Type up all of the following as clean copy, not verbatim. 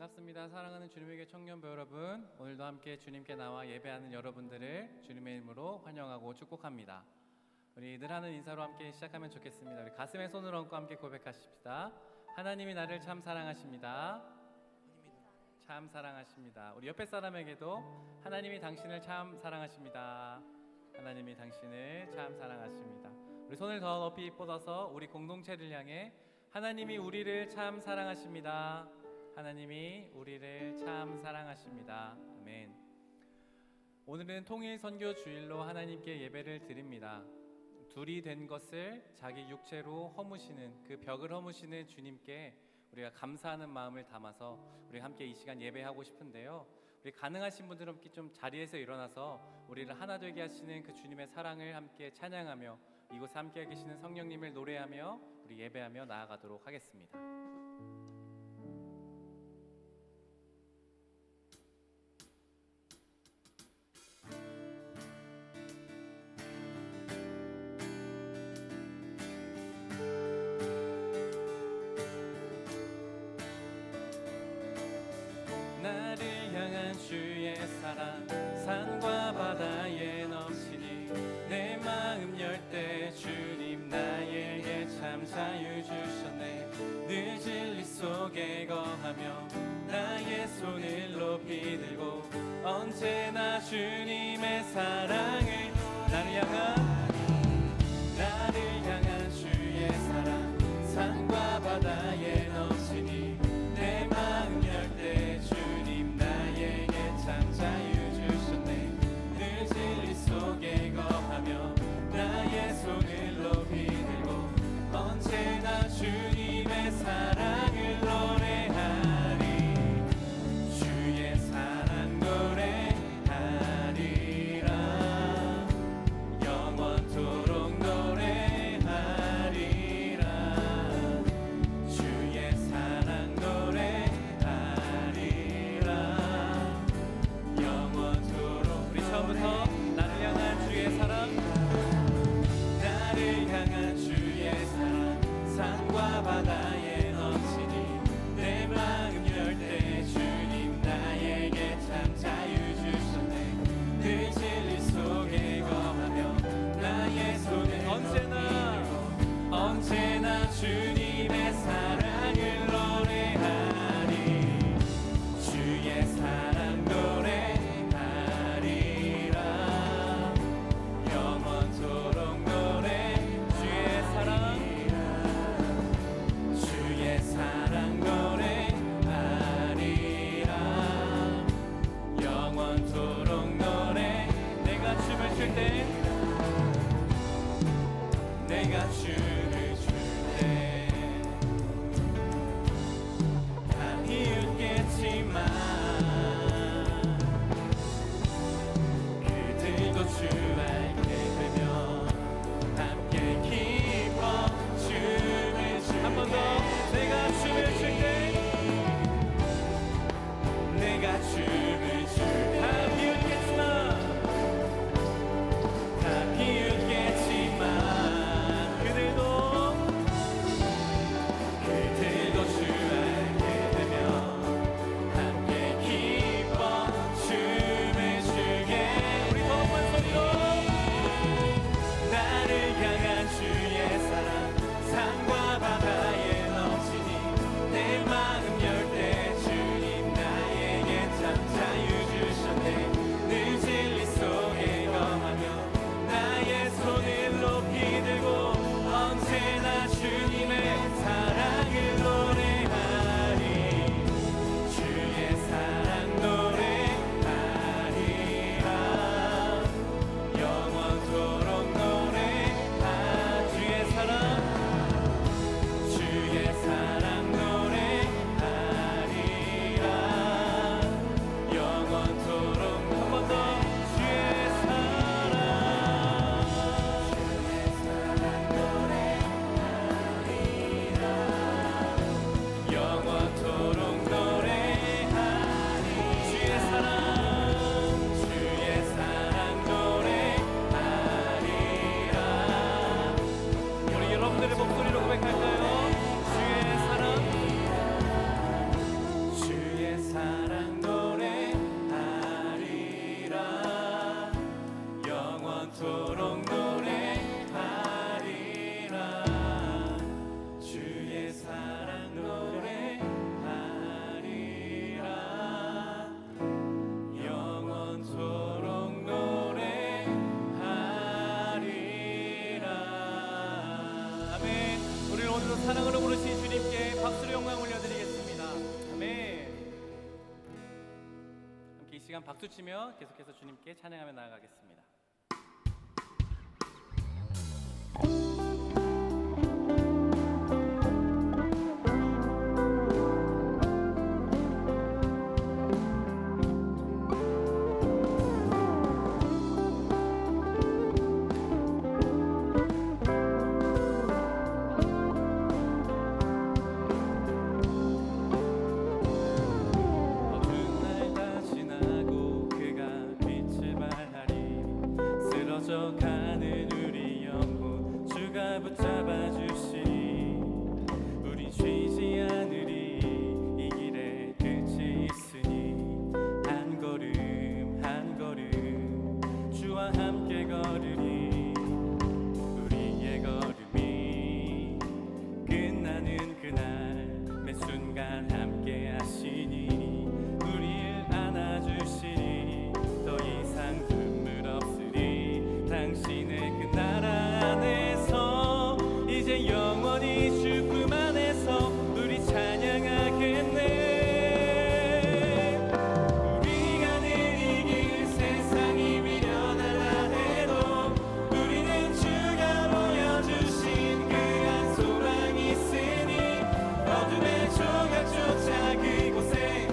반갑습니다. 사랑하는 주님의 교회 청년부 여러분, 오늘도 함께 주님께 나와 예배하는 여러분들을 주님의 이름으로 환영하고 축복합니다. 우리 늘 하는 인사로 함께 시작하면 좋겠습니다. 우리 가슴에 손을 얹고 함께 고백하십시다. 하나님이 나를 참 사랑하십니다. 참 사랑하십니다. 우리 옆에 사람에게도 하나님이 당신을 참 사랑하십니다. 하나님이 당신을 참 사랑하십니다. 우리 손을 더 높이 뻗어서 우리 공동체를 향해 하나님이 우리를 참 사랑하십니다. 하나님이 우리를 참 사랑하십니다. 아멘. 오늘은 통일 선교 주일로 하나님께 예배를 드립니다. 둘이 된 것을 자기 육체로 허무시는 그 벽을 허무시는 주님께 우리가 감사하는 마음을 담아서 우리 함께 이 시간 예배하고 싶은데요. 우리 가능하신 분들은 함께 좀 자리에서 일어나서 우리를 하나 되게 하시는 그 주님의 사랑을 함께 찬양하며 이곳에 함께 계시는 성령님을 노래하며 우리 예배하며 나아가도록 하겠습니다. 나를 향한 주의 사랑 산과 바다에 넘치니 내 마음 열 때 주님 나에게 참 자유 주셨네. 늘 진리 속에 거하며 나의 손을 높이 들고 언제나 주님의 사랑을 나를 향한 주의 사랑 산과 바다에 넘치니 내 마음 열 때 주님 나에게 참 자유 주셨네. 늘 진리 속에 거하며 나의 손을 높이 들고 언제나 주님의 사랑을 노래하리. 주의 사랑 노래하리라. 영원토록 노래하리라. 주의 사랑 노래하리라. 영원토록. 우리 처음부터 나를 향한 주의 사랑, 나를 향한 주의 사랑 산과 바다에 넘치니 내 마음 열 때 주님 나에게 참 자유 주셨네. 늘 진리 속에 거하며 나의 손을 언제나 주님의 사랑을 노래하리. 주의 사랑 노래하리라. 영원토록 노래. 주의 사랑 노래하리라. 영원토록 노래. 내가 춤을 출 때 다 비웃겠지만 그들도 주 알게 되면 함께 기뻐 춤을 출 때 한 번 더 내가 춤을 출 때 다 비웃겠지만 그들도 영원토록 노래하리라. 주의 사랑 노래하리라. 영원토록 노래하리라. 아멘. 우리를 오늘도 사랑으로 부르신 주님께 박수로 영광 올려드리겠습니다. 아멘. 함께 이 시간 박수 치며 계속해서 주님께 찬양하며 나아가겠습니다. 가는 우리 영혼 주가 붙잡아 주시니 우리 쉬지 않으리. 이 길에 끝이 있으니 한 걸음 한 걸음 주와 함께 걸으니 우리의 걸음이 끝나는 그날 매 순간 함께 하시니 우리를 안아주시니 더 이상 눈물 없으리. 당신의 그 나라 안에서 이제 영원히 주 품 안에서 우리 찬양하겠네. 우리가 늘 이 길 세상이 미련하다 해도 우리는 주가 보여주신 그 한 소망이 있으니 어둠의 조각조차 그곳에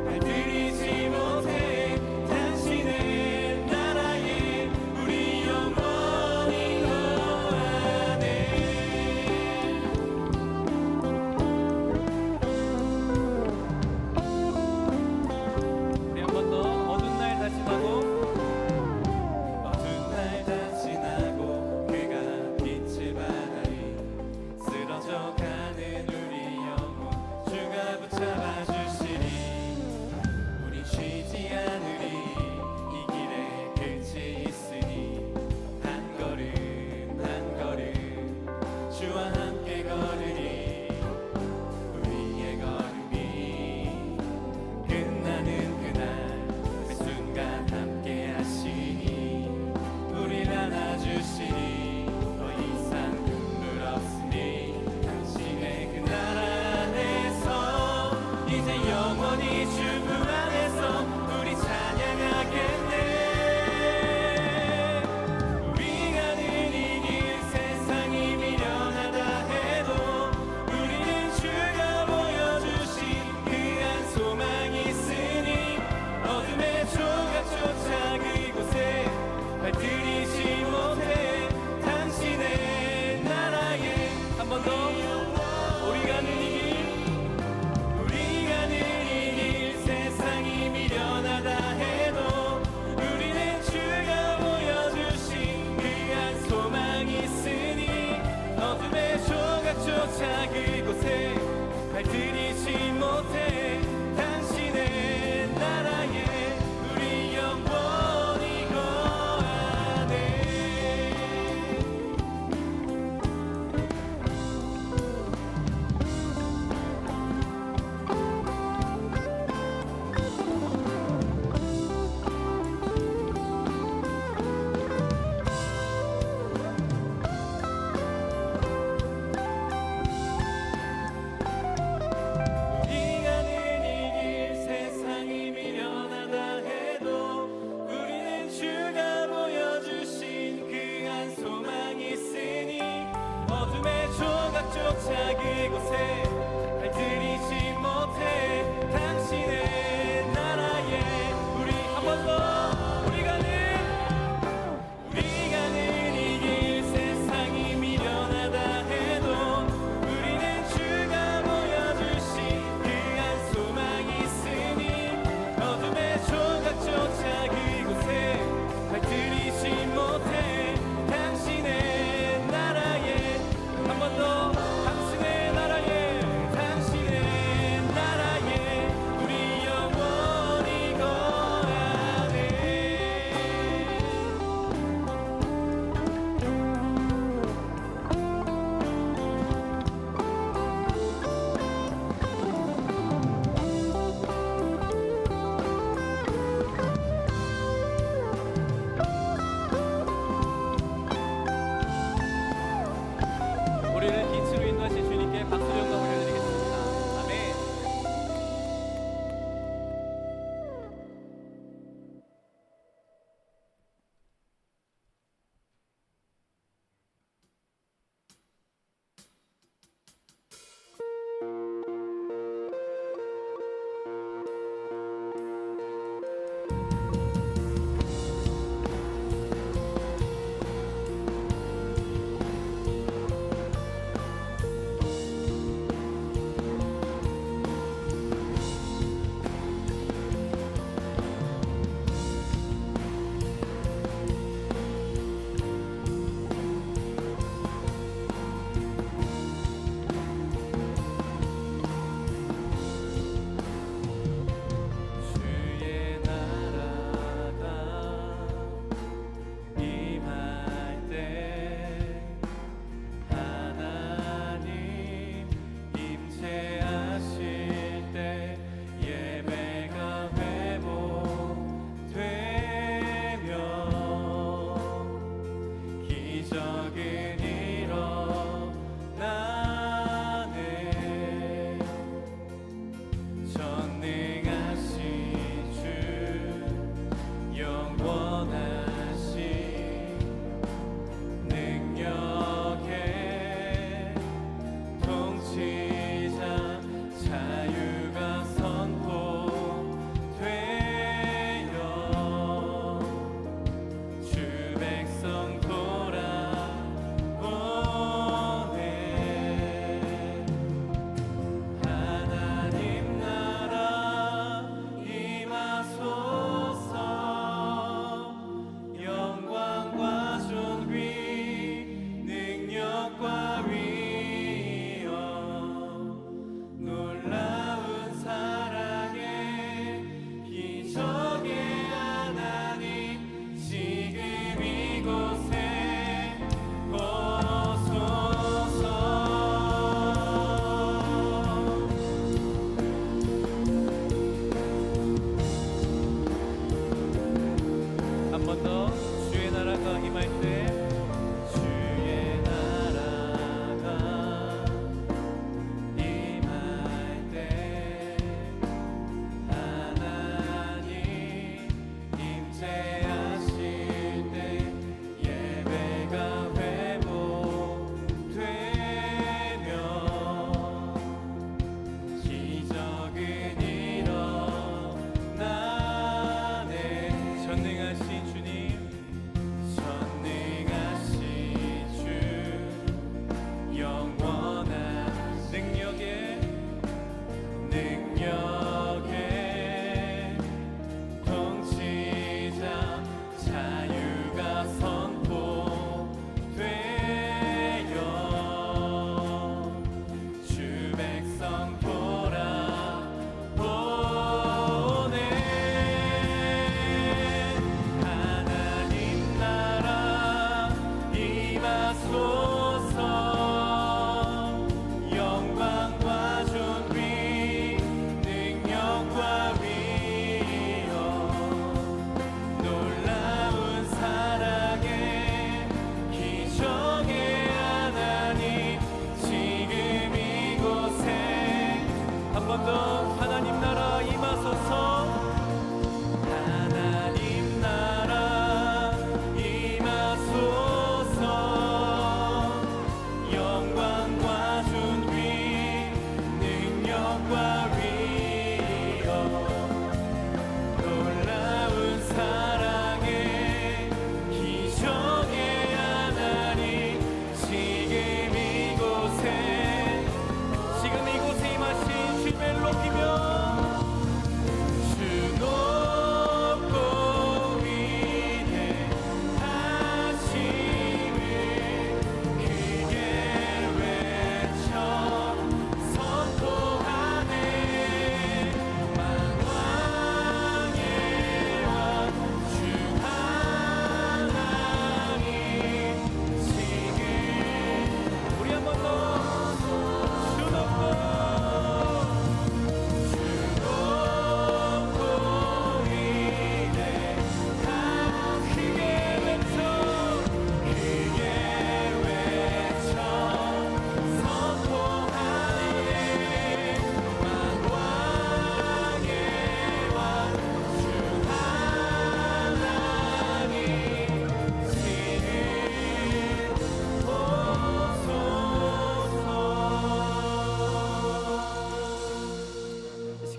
날들이지 못해. 당신의 나라에 우리 영원히 기적은 일어나네. 전능하신 주 영원하신 능력의 통치자 자유가 선포되어 주 백성 돌아오네. 하나님 나라 임하소서. 영광과 존귀 능력과 위엄 놀라운 사랑의 기적의 하나님 지금 이곳에 오소서. 한 번 더 주의 나라가 임할 때 주의 나라가 임할 때 하나님 임재하실 때 예배가 회복되며 기적은 일어나네. 전능하신 주님, 전능하신 주 영원한 능력의 통치자 자유가 선포되어 주 백성 돌아오네. 하나님 나라 임하소서. 영광과 존귀 능력과 위엄 놀라운 사랑의 기적의 하나님 지금 이곳에 한 번 더 하나님 나라 임하소서. 하나님 나라 임하소서. 영광과 존귀 능력과 위엄 놀라운 사랑의 기적의 하나님 지금 이곳에 임하신 주님을 높이며 주 높고 위대하심을 크게 외쳐 선포하네. 만왕의 왕 주 하나님 지금 우리 한 번 더 주 높고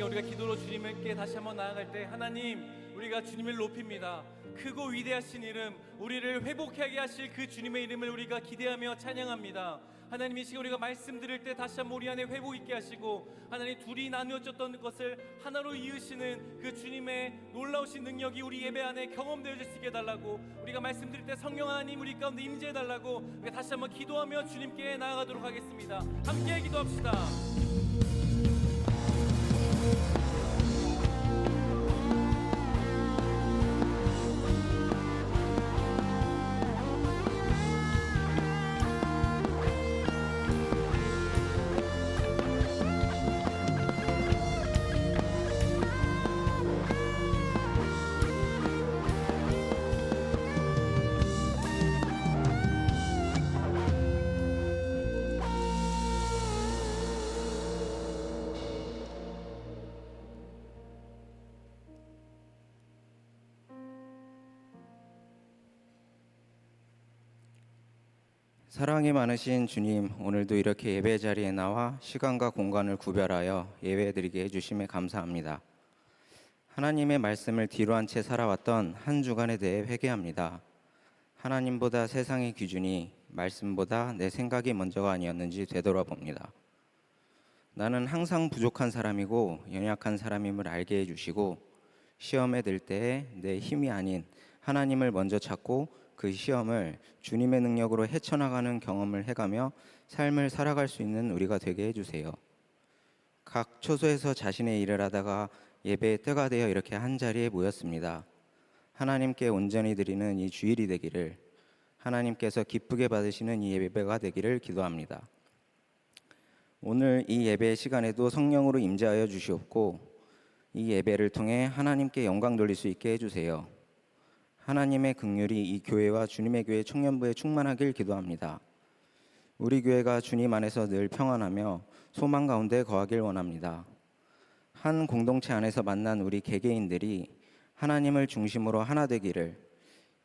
우리가 기도로 주님께 다시 한번 나아갈 때 하나님 우리가 주님을 높입니다. 크고 위대하신 이름, 우리를 회복하게 하실 그 주님의 이름을 우리가 기대하며 찬양합니다. 하나님 이 시간 우리가 말씀 드릴 때 다시 한번 우리 안에 회복 있게 하시고 하나님 둘이 나누어졌던 것을 하나로 이으시는 그 주님의 놀라우신 능력이 우리 예배 안에 경험되어질 수 있게 해달라고, 우리가 말씀 드릴 때 성령 하나님 우리 가운데 임재해달라고 우리가 다시 한번 기도하며 주님께 나아가도록 하겠습니다. 함께 기도합시다. 사랑이 많으신 주님, 오늘도 이렇게 예배 자리에 나와 시간과 공간을 구별하여 예배드리게 해주심에 감사합니다. 하나님의 말씀을 뒤로한 채 살아왔던 한 주간에 대해 회개합니다. 하나님보다 세상의 기준이 말씀보다 내 생각이 먼저가 아니었는지 되돌아봅니다. 나는 항상 부족한 사람이고 연약한 사람임을 알게 해주시고 시험에 들 때에 내 힘이 아닌 하나님을 먼저 찾고 그 시험을 주님의 능력으로 헤쳐나가는 경험을 해가며 삶을 살아갈 수 있는 우리가 되게 해주세요. 각 초소에서 자신의 일을 하다가 예배의 때가 되어 이렇게 한자리에 모였습니다. 하나님께 온전히 드리는 이 주일이 되기를, 하나님께서 기쁘게 받으시는 이 예배가 되기를 기도합니다. 오늘 이 예배 시간에도 성령으로 임재하여 주시옵고 이 예배를 통해 하나님께 영광 돌릴 수 있게 해주세요. 하나님의 긍휼이 이 교회와 주님의 교회 청년부에 충만하길 기도합니다. 우리 교회가 주님 안에서 늘 평안하며 소망 가운데 거하길 원합니다. 한 공동체 안에서 만난 우리 개개인들이 하나님을 중심으로 하나 되기를,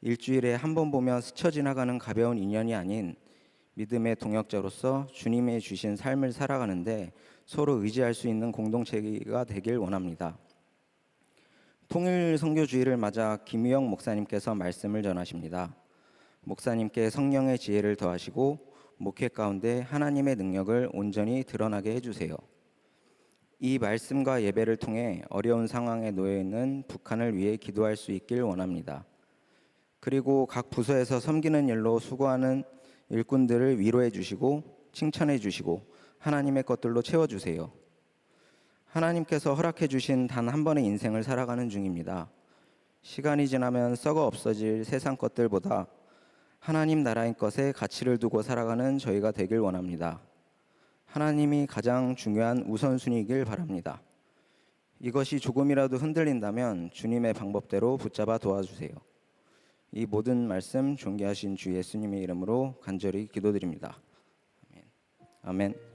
일주일에 한 번 보며 스쳐 지나가는 가벼운 인연이 아닌 믿음의 동역자로서 주님의 주신 삶을 살아가는데 서로 의지할 수 있는 공동체가 되길 원합니다. 통일 선교주의를 맞아 김유영 목사님께서 말씀을 전하십니다. 목사님께 성령의 지혜를 더하시고 목회 가운데 하나님의 능력을 온전히 드러나게 해주세요. 이 말씀과 예배를 통해 어려운 상황에 놓여 있는 북한을 위해 기도할 수 있길 원합니다. 그리고 각 부서에서 섬기는 일로 수고하는 일꾼들을 위로해 주시고 칭찬해 주시고 하나님의 것들로 채워주세요. 하나님께서 허락해 주신 단 한 번의 인생을 살아가는 중입니다. 시간이 지나면 썩어 없어질 세상 것들보다 하나님 나라의 것에 가치를 두고 살아가는 저희가 되길 원합니다. 하나님이 가장 중요한 우선순위이길 바랍니다. 이것이 조금이라도 흔들린다면 주님의 방법대로 붙잡아 도와주세요. 이 모든 말씀 존귀하신 주 예수님의 이름으로 간절히 기도드립니다. 아멘. 아멘.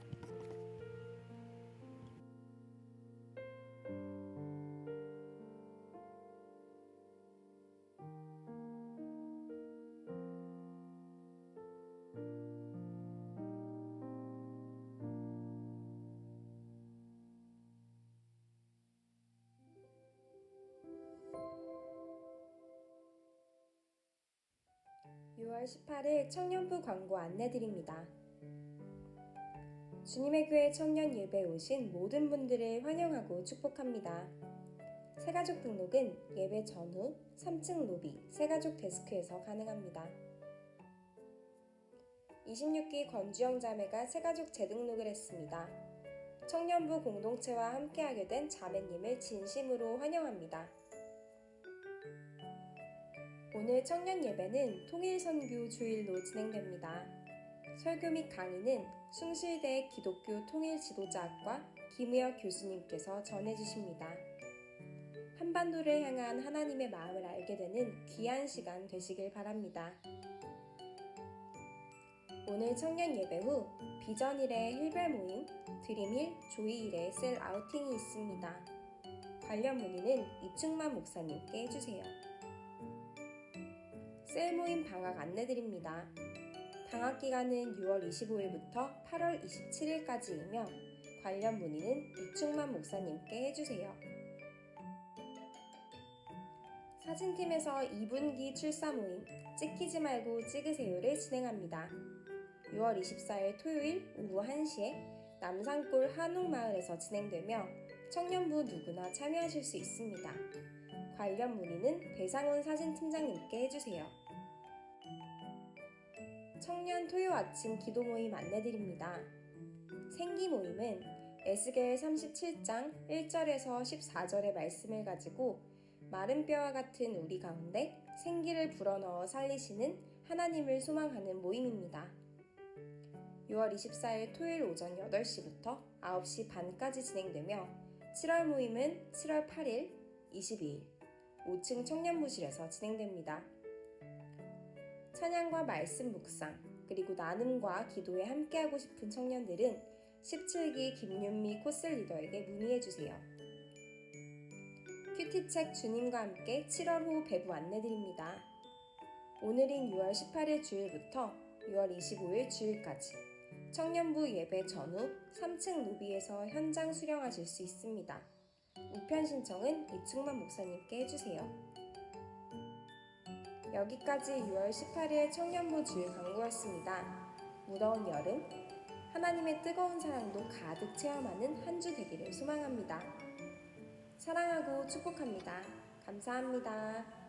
6월 18일 청년부 광고 안내드립니다. 주님의 교회 청년 예배에 오신 모든 분들을 환영하고 축복합니다. 새가족 등록은 예배 전후 3층 로비 새가족 데스크에서 가능합니다. 26기 권주영 자매가 새가족 재등록을 했습니다. 청년부 공동체와 함께하게 된 자매님을 진심으로 환영합니다. 오늘 청년 예배는 통일선교 주일로 진행됩니다. 설교 및 강의는 숭실대 기독교 통일지도자학과 김우혁 교수님께서 전해주십니다. 한반도를 향한 하나님의 마음을 알게 되는 귀한 시간 되시길 바랍니다. 오늘 청년 예배 후 비전일의 힐별 모임, 드림힐, 조이힐의 셀 아우팅이 있습니다. 관련 문의는 이충만 목사님께 해주세요. 셀 모임 방학 안내드립니다. 방학 기간은 6월 25일부터 8월 27일까지이며 관련 문의는 이충만 목사님께 해주세요. 사진팀에서 2분기 출사 모임 찍히지 말고 찍으세요를 진행합니다. 6월 24일 토요일 오후 1시에 남산골 한옥마을에서 진행되며 청년부 누구나 참여하실 수 있습니다. 관련 문의는 배상훈 사진팀장님께 해주세요. 청년 토요 아침 기도 모임 안내드립니다. 생기 모임은 에스겔 37장 1절에서 14절의 말씀을 가지고 마른 뼈와 같은 우리 가운데 생기를 불어넣어 살리시는 하나님을 소망하는 모임입니다. 6월 24일 토요일 오전 8시부터 9시 반까지 진행되며 7월 모임은 7월 8일, 22일 5층 청년부실에서 진행됩니다. 찬양과 말씀 묵상, 그리고 나눔과 기도에 함께하고 싶은 청년들은 17기 김윤미 코스 리더에게 문의해주세요. 큐티책 주님과 함께 7월 후 배부 안내드립니다. 오늘인 6월 18일 주일부터 6월 25일 주일까지 청년부 예배 전후 3층 로비에서 현장 수령하실 수 있습니다. 우편 신청은 이충만 목사님께 해주세요. 여기까지 6월 18일 청년부 주일 광고였습니다. 무더운 여름, 하나님의 뜨거운 사랑도 가득 체험하는 한 주 되기를 소망합니다. 사랑하고 축복합니다. 감사합니다.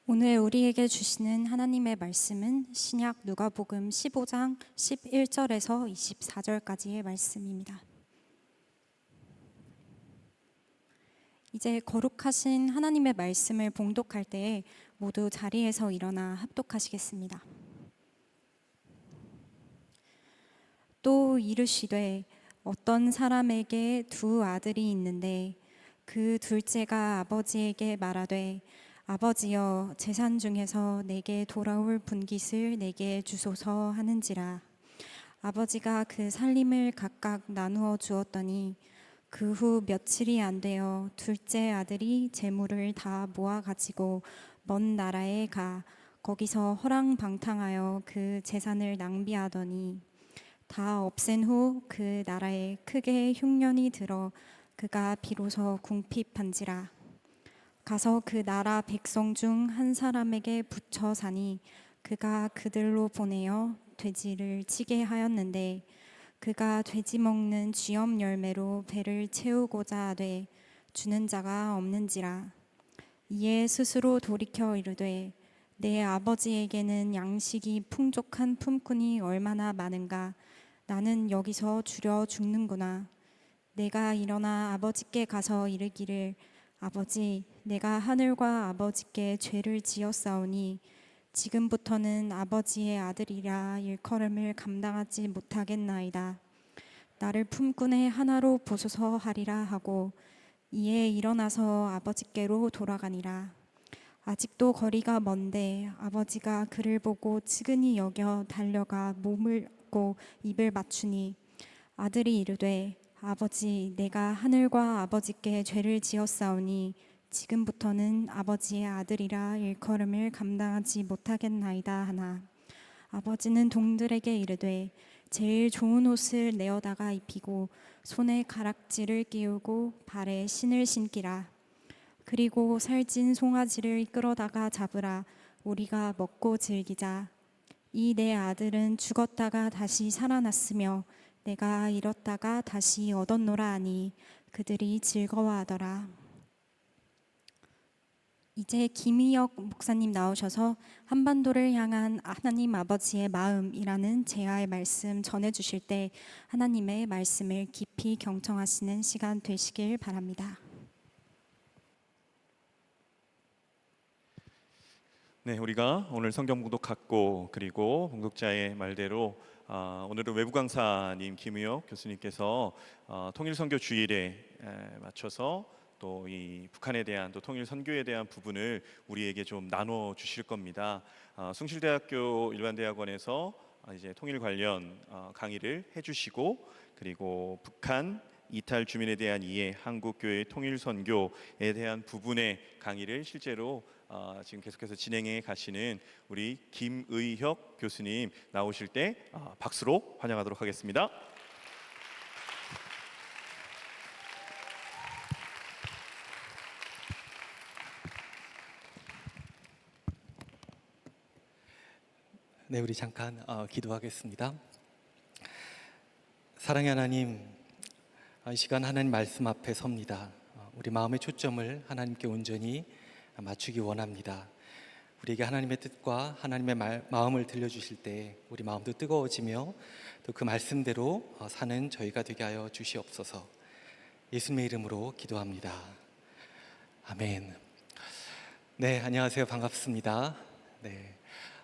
오늘 우리에게 주시는 하나님의 말씀은 신약 누가복음 15장 11절에서 24절까지의 말씀입니다. 이제 거룩하신 하나님의 말씀을 봉독할 때에 모두 자리에서 일어나 합독하시겠습니다. 또 이르시되 어떤 사람에게 두 아들이 있는데 그 둘째가 아버지에게 말하되 아버지여 재산 중에서 내게 돌아올 분깃을 내게 주소서 하는지라. 아버지가 그 살림을 각각 나누어 주었더니 그 후 며칠이 안 되어 둘째 아들이 재물을 다 모아 가지고 먼 나라에 가 거기서 허랑방탕하여 그 재산을 낭비하더니 다 없앤 후 그 나라에 크게 흉년이 들어 그가 비로소 궁핍한지라. 가서 그 나라 백성 중 한 사람에게 붙여 사니 그가 그들로 보내어 돼지를 치게 하였는데 그가 돼지 먹는 쥐엄 열매로 배를 채우고자 하되 주는 자가 없는지라. 이에 스스로 돌이켜 이르되 내 아버지에게는 양식이 풍족한 품꾼이 얼마나 많은가. 나는 여기서 주려 죽는구나. 내가 일어나 아버지께 가서 이르기를 아버지, 내가 하늘과 아버지께 죄를 지었사오니 지금부터는 아버지의 아들이라 일컬음을 감당하지 못하겠나이다. 나를 품꾼의 하나로 보소서 하리라 하고 이에 일어나서 아버지께로 돌아가니라. 아직도 거리가 먼데 아버지가 그를 보고 측은히 여겨 달려가 몸을 고 입을 맞추니 아들이 이르되 아버지, 내가 하늘과 아버지께 죄를 지었사오니 지금부터는 아버지의 아들이라 일컬음을 감당하지 못하겠나이다 하나. 아버지는 동들에게 이르되 제일 좋은 옷을 내어다가 입히고 손에 가락지를 끼우고 발에 신을 신기라. 그리고 살찐 송아지를 끌어다가 잡으라. 우리가 먹고 즐기자. 이 내 아들은 죽었다가 다시 살아났으며 내가 잃었다가 다시 얻었노라 하니 그들이 즐거워하더라. 이제 김희혁 목사님 나오셔서 한반도를 향한 하나님 아버지의 마음이라는 제아의 말씀 전해주실 때 하나님의 말씀을 깊이 경청하시는 시간 되시길 바랍니다. 네, 우리가 오늘 성경 봉독했고 그리고 봉독자의 말대로 오늘은 외부 강사님 김우혁 교수님께서 통일 선교 주일에 맞춰서 또 이 북한에 대한 또 통일 선교에 대한 부분을 우리에게 좀 나눠 주실 겁니다. 숭실대학교 일반대학원에서 이제 통일 관련 강의를 해주시고 그리고 북한 이탈 주민에 대한 이해, 한국교회 통일 선교에 대한 부분의 강의를 실제로 지금 계속해서 진행해 가시는 우리 김의혁 교수님 나오실 때 박수로 환영하도록 하겠습니다. 네, 우리 잠깐 기도하겠습니다. 사랑의 하나님, 이 시간 하나님 말씀 앞에 섭니다. 우리 마음의 초점을 하나님께 온전히 맞추기 원합니다. 우리에게 하나님의 뜻과 하나님의 마음을 들려주실 때 우리 마음도 뜨거워지며 또 그 말씀대로 사는 저희가 되게 하여 주시옵소서. 예수님의 이름으로 기도합니다. 아멘. 네, 안녕하세요. 반갑습니다. 네,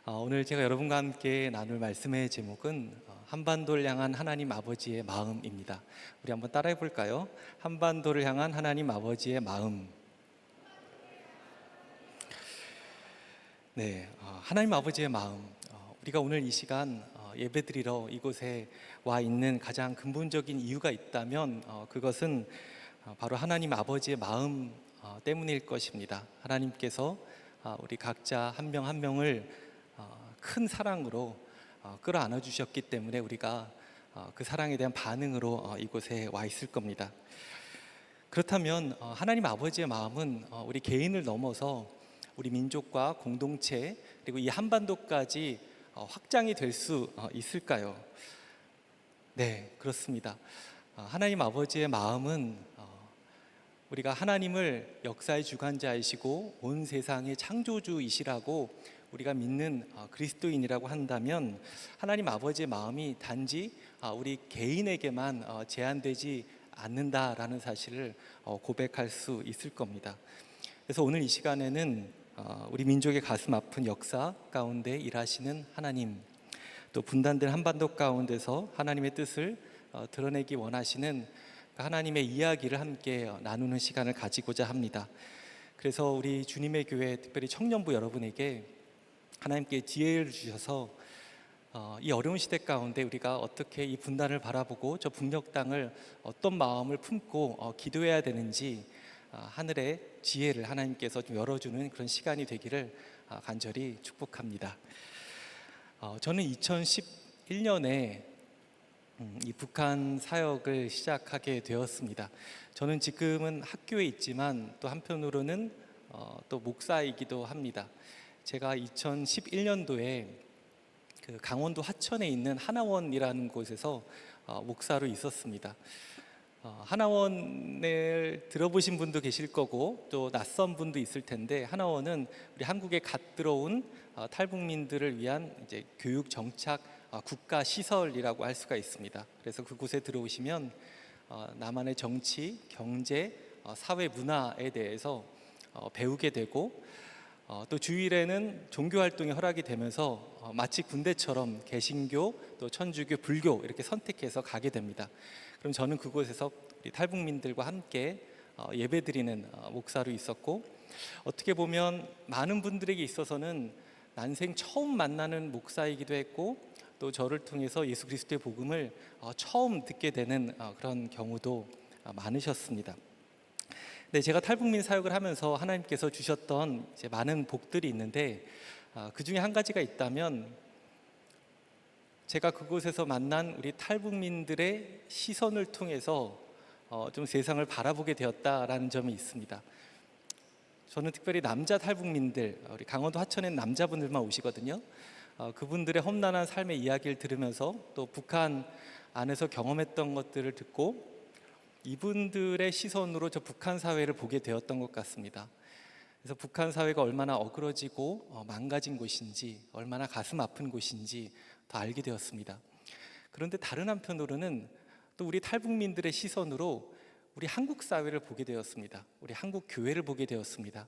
오늘 제가 여러분과 함께 나눌 말씀의 제목은 한반도를 향한 하나님 아버지의 마음입니다. 우리 한번 따라해 볼까요? 한반도를 향한 하나님 아버지의 마음. 네, 하나님 아버지의 마음. 우리가 오늘 이 시간 예배드리러 이곳에 와 있는 가장 근본적인 이유가 있다면 그것은 바로 하나님 아버지의 마음 때문일 것입니다. 하나님께서 우리 각자 한 명 한 명을 큰 사랑으로 끌어안아 주셨기 때문에 우리가 그 사랑에 대한 반응으로 이곳에 와 있을 겁니다. 그렇다면 하나님 아버지의 마음은 우리 개인을 넘어서 우리 민족과 공동체 그리고 이 한반도까지 확장이 될 수 있을까요? 네, 그렇습니다. 하나님 아버지의 마음은 우리가 하나님을 역사의 주관자이시고 온 세상의 창조주이시라고 우리가 믿는 그리스도인이라고 한다면 하나님 아버지의 마음이 단지 우리 개인에게만 제한되지 않는다라는 사실을 고백할 수 있을 겁니다. 그래서 오늘 이 시간에는 우리 민족의 가슴 아픈 역사 가운데 일하시는 하나님, 또 분단된 한반도 가운데서 하나님의 뜻을 드러내기 원하시는 하나님의 이야기를 함께 나누는 시간을 가지고자 합니다. 그래서 우리 주님의 교회, 특별히 청년부 여러분에게 하나님께 지혜를 주셔서 이 어려운 시대 가운데 우리가 어떻게 이 분단을 바라보고 저 북녘 땅을 어떤 마음을 품고 기도해야 되는지 하늘의 지혜를 하나님께서 좀 열어주는 그런 시간이 되기를 간절히 축복합니다. 저는 2011년에 이 북한 사역을 시작하게 되었습니다. 저는 지금은 학교에 있지만 또 한편으로는 또 목사이기도 합니다. 제가 2011년도에 그 강원도 하천에 있는 하나원이라는 곳에서 목사로 있었습니다. 하나원을 들어보신 분도 계실 거고 또 낯선 분도 있을 텐데, 하나원은 우리 한국에 갓 들어온 탈북민들을 위한 이제 교육 정착 국가 시설이라고 할 수가 있습니다. 그래서 그곳에 들어오시면 남한의 정치, 경제, 사회 문화에 대해서 배우게 되고, 또 주일에는 종교 활동이 허락이 되면서 마치 군대처럼 개신교, 또 천주교, 불교 이렇게 선택해서 가게 됩니다. 그럼 저는 그곳에서 우리 탈북민들과 함께 예배드리는 목사로 있었고, 어떻게 보면 많은 분들에게 있어서는 난생 처음 만나는 목사이기도 했고, 또 저를 통해서 예수 그리스도의 복음을 처음 듣게 되는 그런 경우도 많으셨습니다. 네, 제가 탈북민 사역을 하면서 하나님께서 주셨던 이제 많은 복들이 있는데, 그 중에 한 가지가 있다면 제가 그곳에서 만난 우리 탈북민들의 시선을 통해서 좀 세상을 바라보게 되었다라는 점이 있습니다. 저는 특별히 남자 탈북민들, 우리 강원도 하천엔 남자분들만 오시거든요. 그분들의 험난한 삶의 이야기를 들으면서 또 북한 안에서 경험했던 것들을 듣고 이분들의 시선으로 저 북한 사회를 보게 되었던 것 같습니다. 그래서 북한 사회가 얼마나 어그러지고 망가진 곳인지, 얼마나 가슴 아픈 곳인지 더 알게 되었습니다. 그런데 다른 한편으로는 또 우리 탈북민들의 시선으로 우리 한국 사회를 보게 되었습니다. 우리 한국 교회를 보게 되었습니다.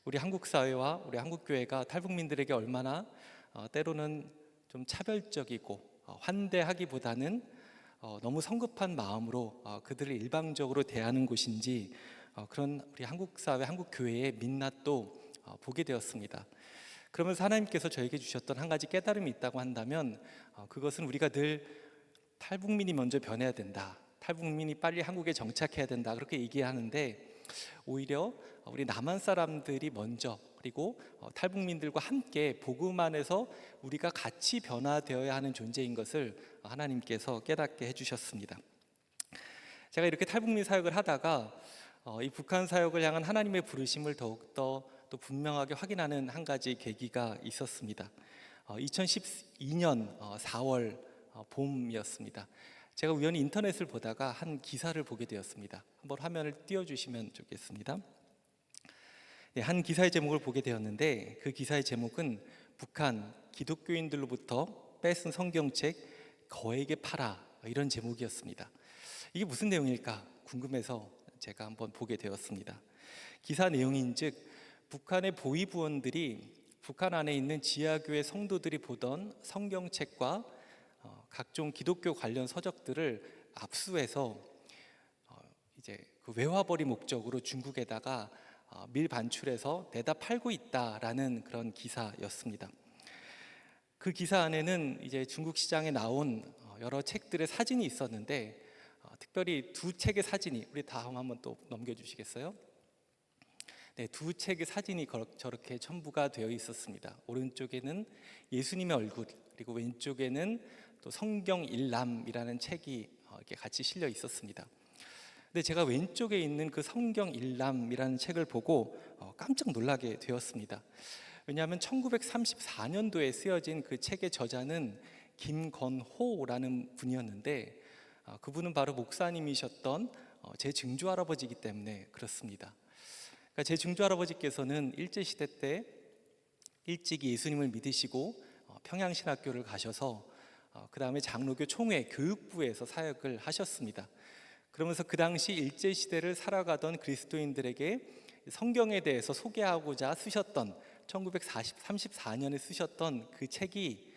우리 한국 사회와 우리 한국 교회가 탈북민들에게 얼마나 때로는 좀 차별적이고 환대하기보다는 너무 성급한 마음으로 그들을 일방적으로 대하는 곳인지, 그런 우리 한국 사회, 한국 교회의 민낯도 보게 되었습니다. 그러면서 하나님께서 저에게 주셨던 한 가지 깨달음이 있다고 한다면, 그것은 우리가 늘 탈북민이 먼저 변해야 된다, 탈북민이 빨리 한국에 정착해야 된다, 그렇게 얘기하는데, 오히려 우리 남한 사람들이 먼저, 그리고 탈북민들과 함께 복음 안에서 우리가 같이 변화되어야 하는 존재인 것을 하나님께서 깨닫게 해주셨습니다. 제가 이렇게 탈북민 사역을 하다가 이 북한 사역을 향한 하나님의 부르심을 더욱더 또 분명하게 확인하는 한 가지 계기가 있었습니다. 2012년 4월 봄이었습니다. 제가 우연히 인터넷을 보다가 한 기사를 보게 되었습니다. 한번 화면을 띄워주시면 좋겠습니다. 네, 한 기사의 제목을 보게 되었는데, 그 기사의 제목은 북한 기독교인들로부터 뺏은 성경책 거액에 팔아, 이런 제목이었습니다. 이게 무슨 내용일까 궁금해서 제가 한번 보게 되었습니다. 기사 내용인즉, 북한의 보위부원들이 북한 안에 있는 지하교회 성도들이 보던 성경책과 각종 기독교 관련 서적들을 압수해서 이제 그 외화벌이 목적으로 중국에다가 밀반출해서 내다 팔고 있다라는 그런 기사였습니다. 그 기사 안에는 이제 중국 시장에 나온 여러 책들의 사진이 있었는데, 특별히 두 책의 사진이, 우리 다음 한번 또 넘겨주시겠어요? 네, 두 책의 사진이 저렇게 첨부가 되어 있었습니다. 오른쪽에는 예수님의 얼굴, 그리고 왼쪽에는 또 성경 일람이라는 책이 이렇게 같이 실려 있었습니다. 근데 제가 왼쪽에 있는 그 성경 일람이라는 책을 보고 깜짝 놀라게 되었습니다. 왜냐하면 1934년도에 쓰여진 그 책의 저자는 김건호라는 분이었는데, 그분은 바로 목사님이셨던 제 증조 할아버지이기 때문에 그렇습니다. 그러니까 제 증조 할아버지께서는 일제 시대 때 일찍 예수님을 믿으시고 평양신학교를 가셔서 그 다음에 장로교 총회 교육부에서 사역을 하셨습니다. 그러면서 그 당시 일제 시대를 살아가던 그리스도인들에게 성경에 대해서 소개하고자 쓰셨던 1934년에 쓰셨던 그 책이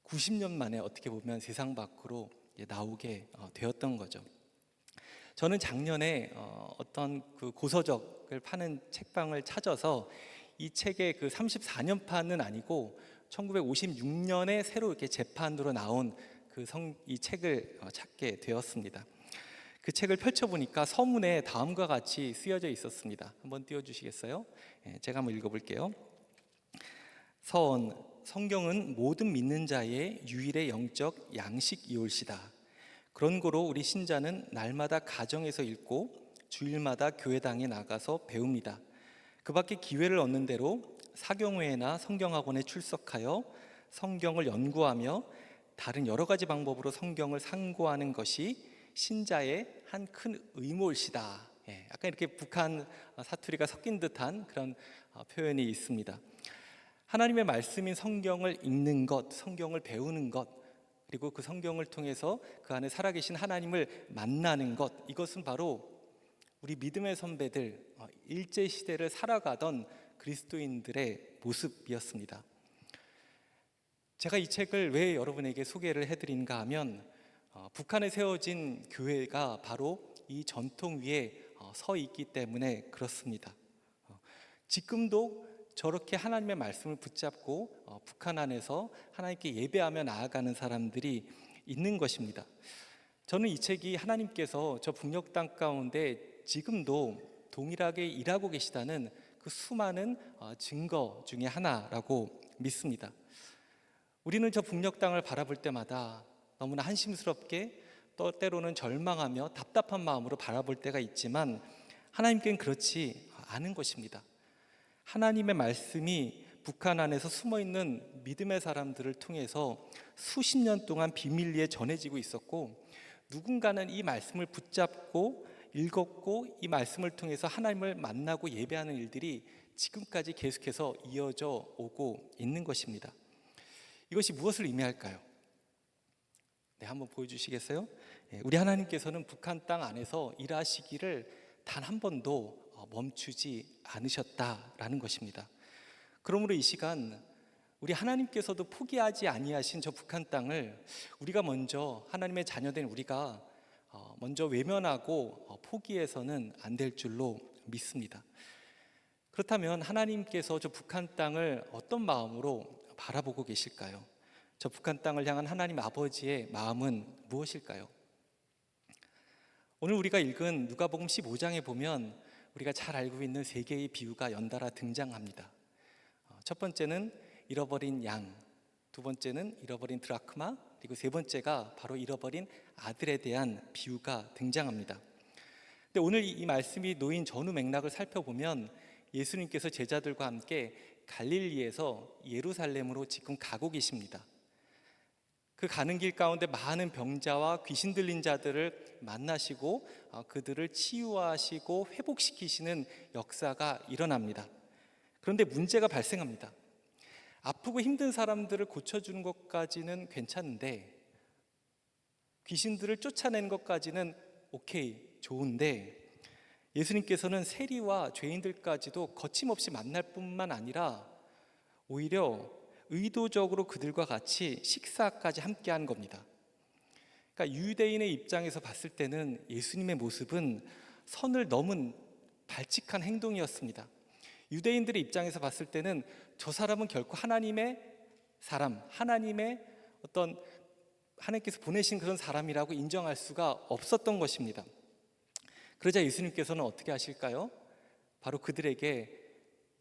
90년 만에 어떻게 보면 세상 밖으로 나오게 되었던 거죠. 저는 작년에 어떤 그 고서적을 파는 책방을 찾아서 이 책의 그 34년판은 아니고 1956년에 새로 이렇게 재판으로 나온 이 책을 찾게 되었습니다. 그 책을 펼쳐보니까 서문에 다음과 같이 쓰여져 있었습니다. 한번 띄워주시겠어요? 제가 한번 읽어볼게요. 서원, 성경은 모든 믿는 자의 유일의 영적 양식이올시다. 그런 고로 우리 신자는 날마다 가정에서 읽고 주일마다 교회당에 나가서 배웁니다. 그 밖에 기회를 얻는 대로 사경회나 성경학원에 출석하여 성경을 연구하며 다른 여러 가지 방법으로 성경을 상고하는 것이 신자의 한 큰 의무일시다. 약간 이렇게 북한 사투리가 섞인 듯한 그런 표현이 있습니다. 하나님의 말씀인 성경을 읽는 것, 성경을 배우는 것, 그리고 그 성경을 통해서 그 안에 살아계신 하나님을 만나는 것, 이것은 바로 우리 믿음의 선배들, 일제시대를 살아가던 그리스도인들의 모습이었습니다. 제가 이 책을 왜 여러분에게 소개를 해드린가 하면 북한에 세워진 교회가 바로 이 전통 위에 서 있기 때문에 그렇습니다. 지금도 저렇게 하나님의 말씀을 붙잡고 북한 안에서 하나님께 예배하며 나아가는 사람들이 있는 것입니다. 저는 이 책이 하나님께서 저 북녘 땅 가운데 지금도 동일하게 일하고 계시다는 그 수많은 증거 중에 하나라고 믿습니다. 우리는 저 북녘 땅을 바라볼 때마다 너무나 한심스럽게 또 때로는 절망하며 답답한 마음으로 바라볼 때가 있지만 하나님께는 그렇지 않은 것입니다. 하나님의 말씀이 북한 안에서 숨어있는 믿음의 사람들을 통해서 수십 년 동안 비밀리에 전해지고 있었고 누군가는 이 말씀을 붙잡고 읽었고 이 말씀을 통해서 하나님을 만나고 예배하는 일들이 지금까지 계속해서 이어져 오고 있는 것입니다. 이것이 무엇을 의미할까요? 네, 한번 보여주시겠어요? 우리 하나님께서는 북한 땅 안에서 일하시기를 단 한 번도 멈추지 않으셨다라는 것입니다. 그러므로 이 시간 우리 하나님께서도 포기하지 아니하신 저 북한 땅을 우리가 먼저 하나님의 자녀된 우리가 먼저 외면하고 포기해서는 안 될 줄로 믿습니다. 그렇다면 하나님께서 저 북한 땅을 어떤 마음으로 바라보고 계실까요? 저 북한 땅을 향한 하나님 아버지의 마음은 무엇일까요? 오늘 우리가 읽은 누가복음 15장에 보면 우리가 잘 알고 있는 세 개의 비유가 연달아 등장합니다. 첫 번째는 잃어버린 양, 두 번째는 잃어버린 드라크마, 그리고 세 번째가 바로 잃어버린 아들에 대한 비유가 등장합니다. 근데 오늘 이 말씀이 놓인 전후 맥락을 살펴보면 예수님께서 제자들과 함께 갈릴리에서 예루살렘으로 지금 가고 계십니다. 그 가는 길 가운데 많은 병자와 귀신 들린 자들을 만나시고 그들을 치유하시고 회복시키시는 역사가 일어납니다. 그런데 문제가 발생합니다. 아프고 힘든 사람들을 고쳐주는 것까지는 괜찮은데 귀신들을 쫓아내는 것까지는 오케이, 좋은데 예수님께서는 세리와 죄인들까지도 거침없이 만날 뿐만 아니라 오히려 의도적으로 그들과 같이 식사까지 함께한 겁니다. 그러니까 유대인의 입장에서 봤을 때는 예수님의 모습은 선을 넘은 발칙한 행동이었습니다. 유대인들의 입장에서 봤을 때는 저 사람은 결코 하나님의 사람, 하나님의 어떤 하나님께서 보내신 그런 사람이라고 인정할 수가 없었던 것입니다. 그러자 예수님께서는 어떻게 하실까요? 바로 그들에게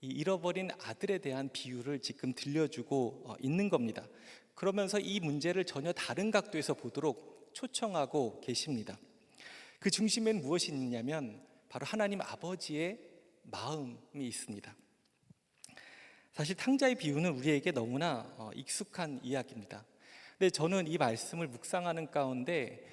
이 잃어버린 아들에 대한 비유를 지금 들려주고 있는 겁니다. 그러면서 이 문제를 전혀 다른 각도에서 보도록 초청하고 계십니다. 그 중심에는 무엇이 있냐면 바로 하나님 아버지의 마음이 있습니다. 사실 탕자의 비유는 우리에게 너무나 익숙한 이야기입니다. 근데 저는 이 말씀을 묵상하는 가운데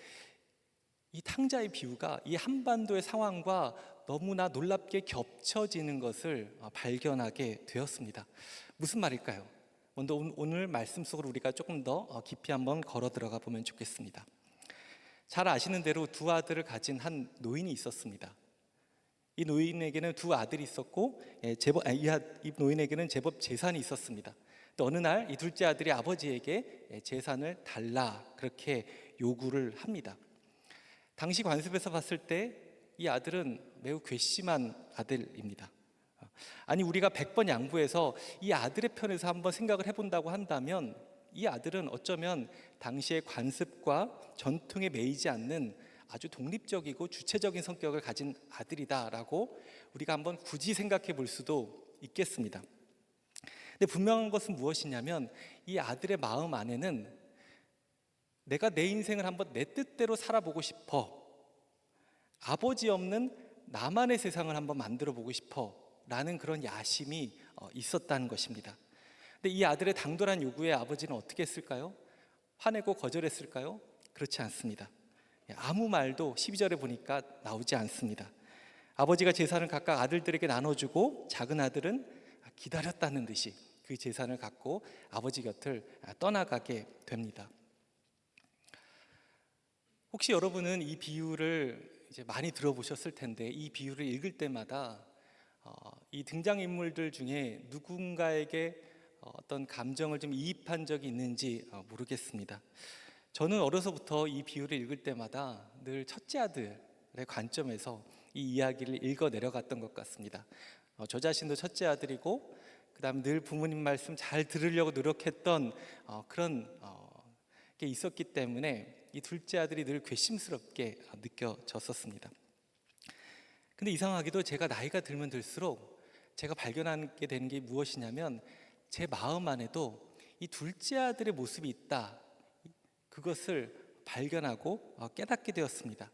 이 탕자의 비유가 이 한반도의 상황과 너무나 놀랍게 겹쳐지는 것을 발견하게 되었습니다. 무슨 말일까요? 먼저 오늘 말씀 속으로 우리가 조금 더 깊이 한번 걸어 들어가 보면 좋겠습니다. 잘 아시는 대로 두 아들을 가진 한 노인이 있었습니다. 이 노인에게는 두 아들이 있었고 이 노인에게는 제법 재산이 있었습니다. 또 어느 날 이 둘째 아들이 아버지에게 재산을 달라 그렇게 요구를 합니다. 당시 관습에서 봤을 때 이 아들은 매우 괘씸한 아들입니다. 아니 우리가 100번 양보해서 이 아들의 편에서 한번 생각을 해본다고 한다면 이 아들은 어쩌면 당시의 관습과 전통에 매이지 않는 아주 독립적이고 주체적인 성격을 가진 아들이다라고 우리가 한번 굳이 생각해 볼 수도 있겠습니다. 근데 분명한 것은 무엇이냐면 이 아들의 마음 안에는 내가 내 인생을 한번 내 뜻대로 살아보고 싶어, 아버지 없는 나만의 세상을 한번 만들어 보고 싶어 라는 그런 야심이 있었다는 것입니다. 근데 이 아들의 당돌한 요구에 아버지는 어떻게 했을까요? 화내고 거절했을까요? 그렇지 않습니다. 아무 말도 12절에 보니까 나오지 않습니다. 아버지가 재산을 각각 아들들에게 나눠주고 작은 아들은 기다렸다는 듯이 그 재산을 갖고 아버지 곁을 떠나가게 됩니다. 혹시 여러분은 이 비유를 이제 많이 들어보셨을 텐데 이 비유를 읽을 때마다 이 등장인물들 중에 누군가에게 어떤 감정을 좀 이입한 적이 있는지 모르겠습니다. 저는 어려서부터 이 비유를 읽을 때마다 늘 첫째 아들의 관점에서 이 이야기를 읽어 내려갔던 것 같습니다. 저 자신도 첫째 아들이고 그다음 늘 부모님 말씀 잘 들으려고 노력했던 그런 게 있었기 때문에 이 둘째 아들이 늘 괘씸스럽게 느껴졌었습니다. 근데 이상하게도 제가 나이가 들면 들수록 제가 발견하게 되는 게 무엇이냐면 제 마음 안에도 이 둘째 아들의 모습이 있다. 그것을 발견하고 깨닫게 되었습니다.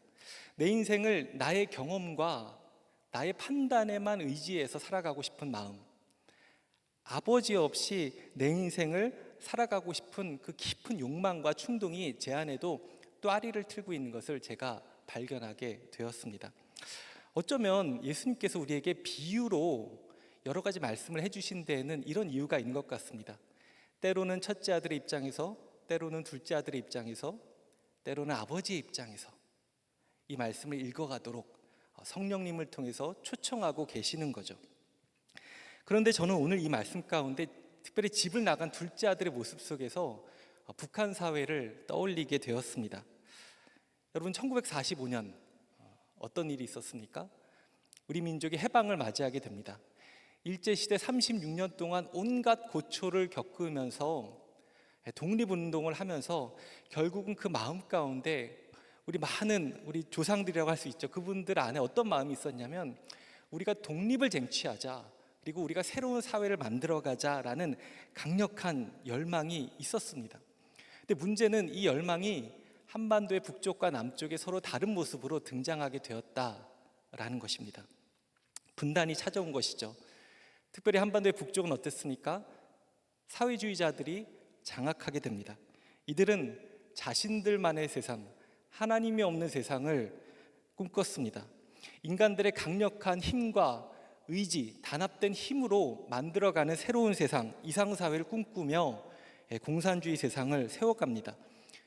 내 인생을 나의 경험과 나의 판단에만 의지해서 살아가고 싶은 마음, 아버지 없이 내 인생을 살아가고 싶은 그 깊은 욕망과 충동이 제 안에도 또아리를 틀고 있는 것을 제가 발견하게 되었습니다. 어쩌면 예수님께서 우리에게 비유로 여러 가지 말씀을 해주신 데에는 이런 이유가 있는 것 같습니다. 때로는 첫째 아들의 입장에서, 때로는 둘째 아들의 입장에서, 때로는 아버지의 입장에서 이 말씀을 읽어가도록 성령님을 통해서 초청하고 계시는 거죠. 그런데 저는 오늘 이 말씀 가운데 특별히 집을 나간 둘째 아들의 모습 속에서 북한 사회를 떠올리게 되었습니다. 여러분 1945년 어떤 일이 있었습니까? 우리 민족이 해방을 맞이하게 됩니다. 일제시대 36년 동안 온갖 고초를 겪으면서 독립운동을 하면서 결국은 그 마음 가운데 우리 조상들이라고 할 수 있죠. 그분들 안에 어떤 마음이 있었냐면 우리가 독립을 쟁취하자, 그리고 우리가 새로운 사회를 만들어가자라는 강력한 열망이 있었습니다. 근데 문제는 이 열망이 한반도의 북쪽과 남쪽에 서로 다른 모습으로 등장하게 되었다라는 것입니다. 분단이 찾아온 것이죠. 특별히 한반도의 북쪽은 어땠습니까? 사회주의자들이 장악하게 됩니다. 이들은 자신들만의 세상, 하나님이 없는 세상을 꿈꿨습니다. 인간들의 강력한 힘과 의지, 단합된 힘으로 만들어가는 새로운 세상, 이상사회를 꿈꾸며 공산주의 세상을 세워갑니다.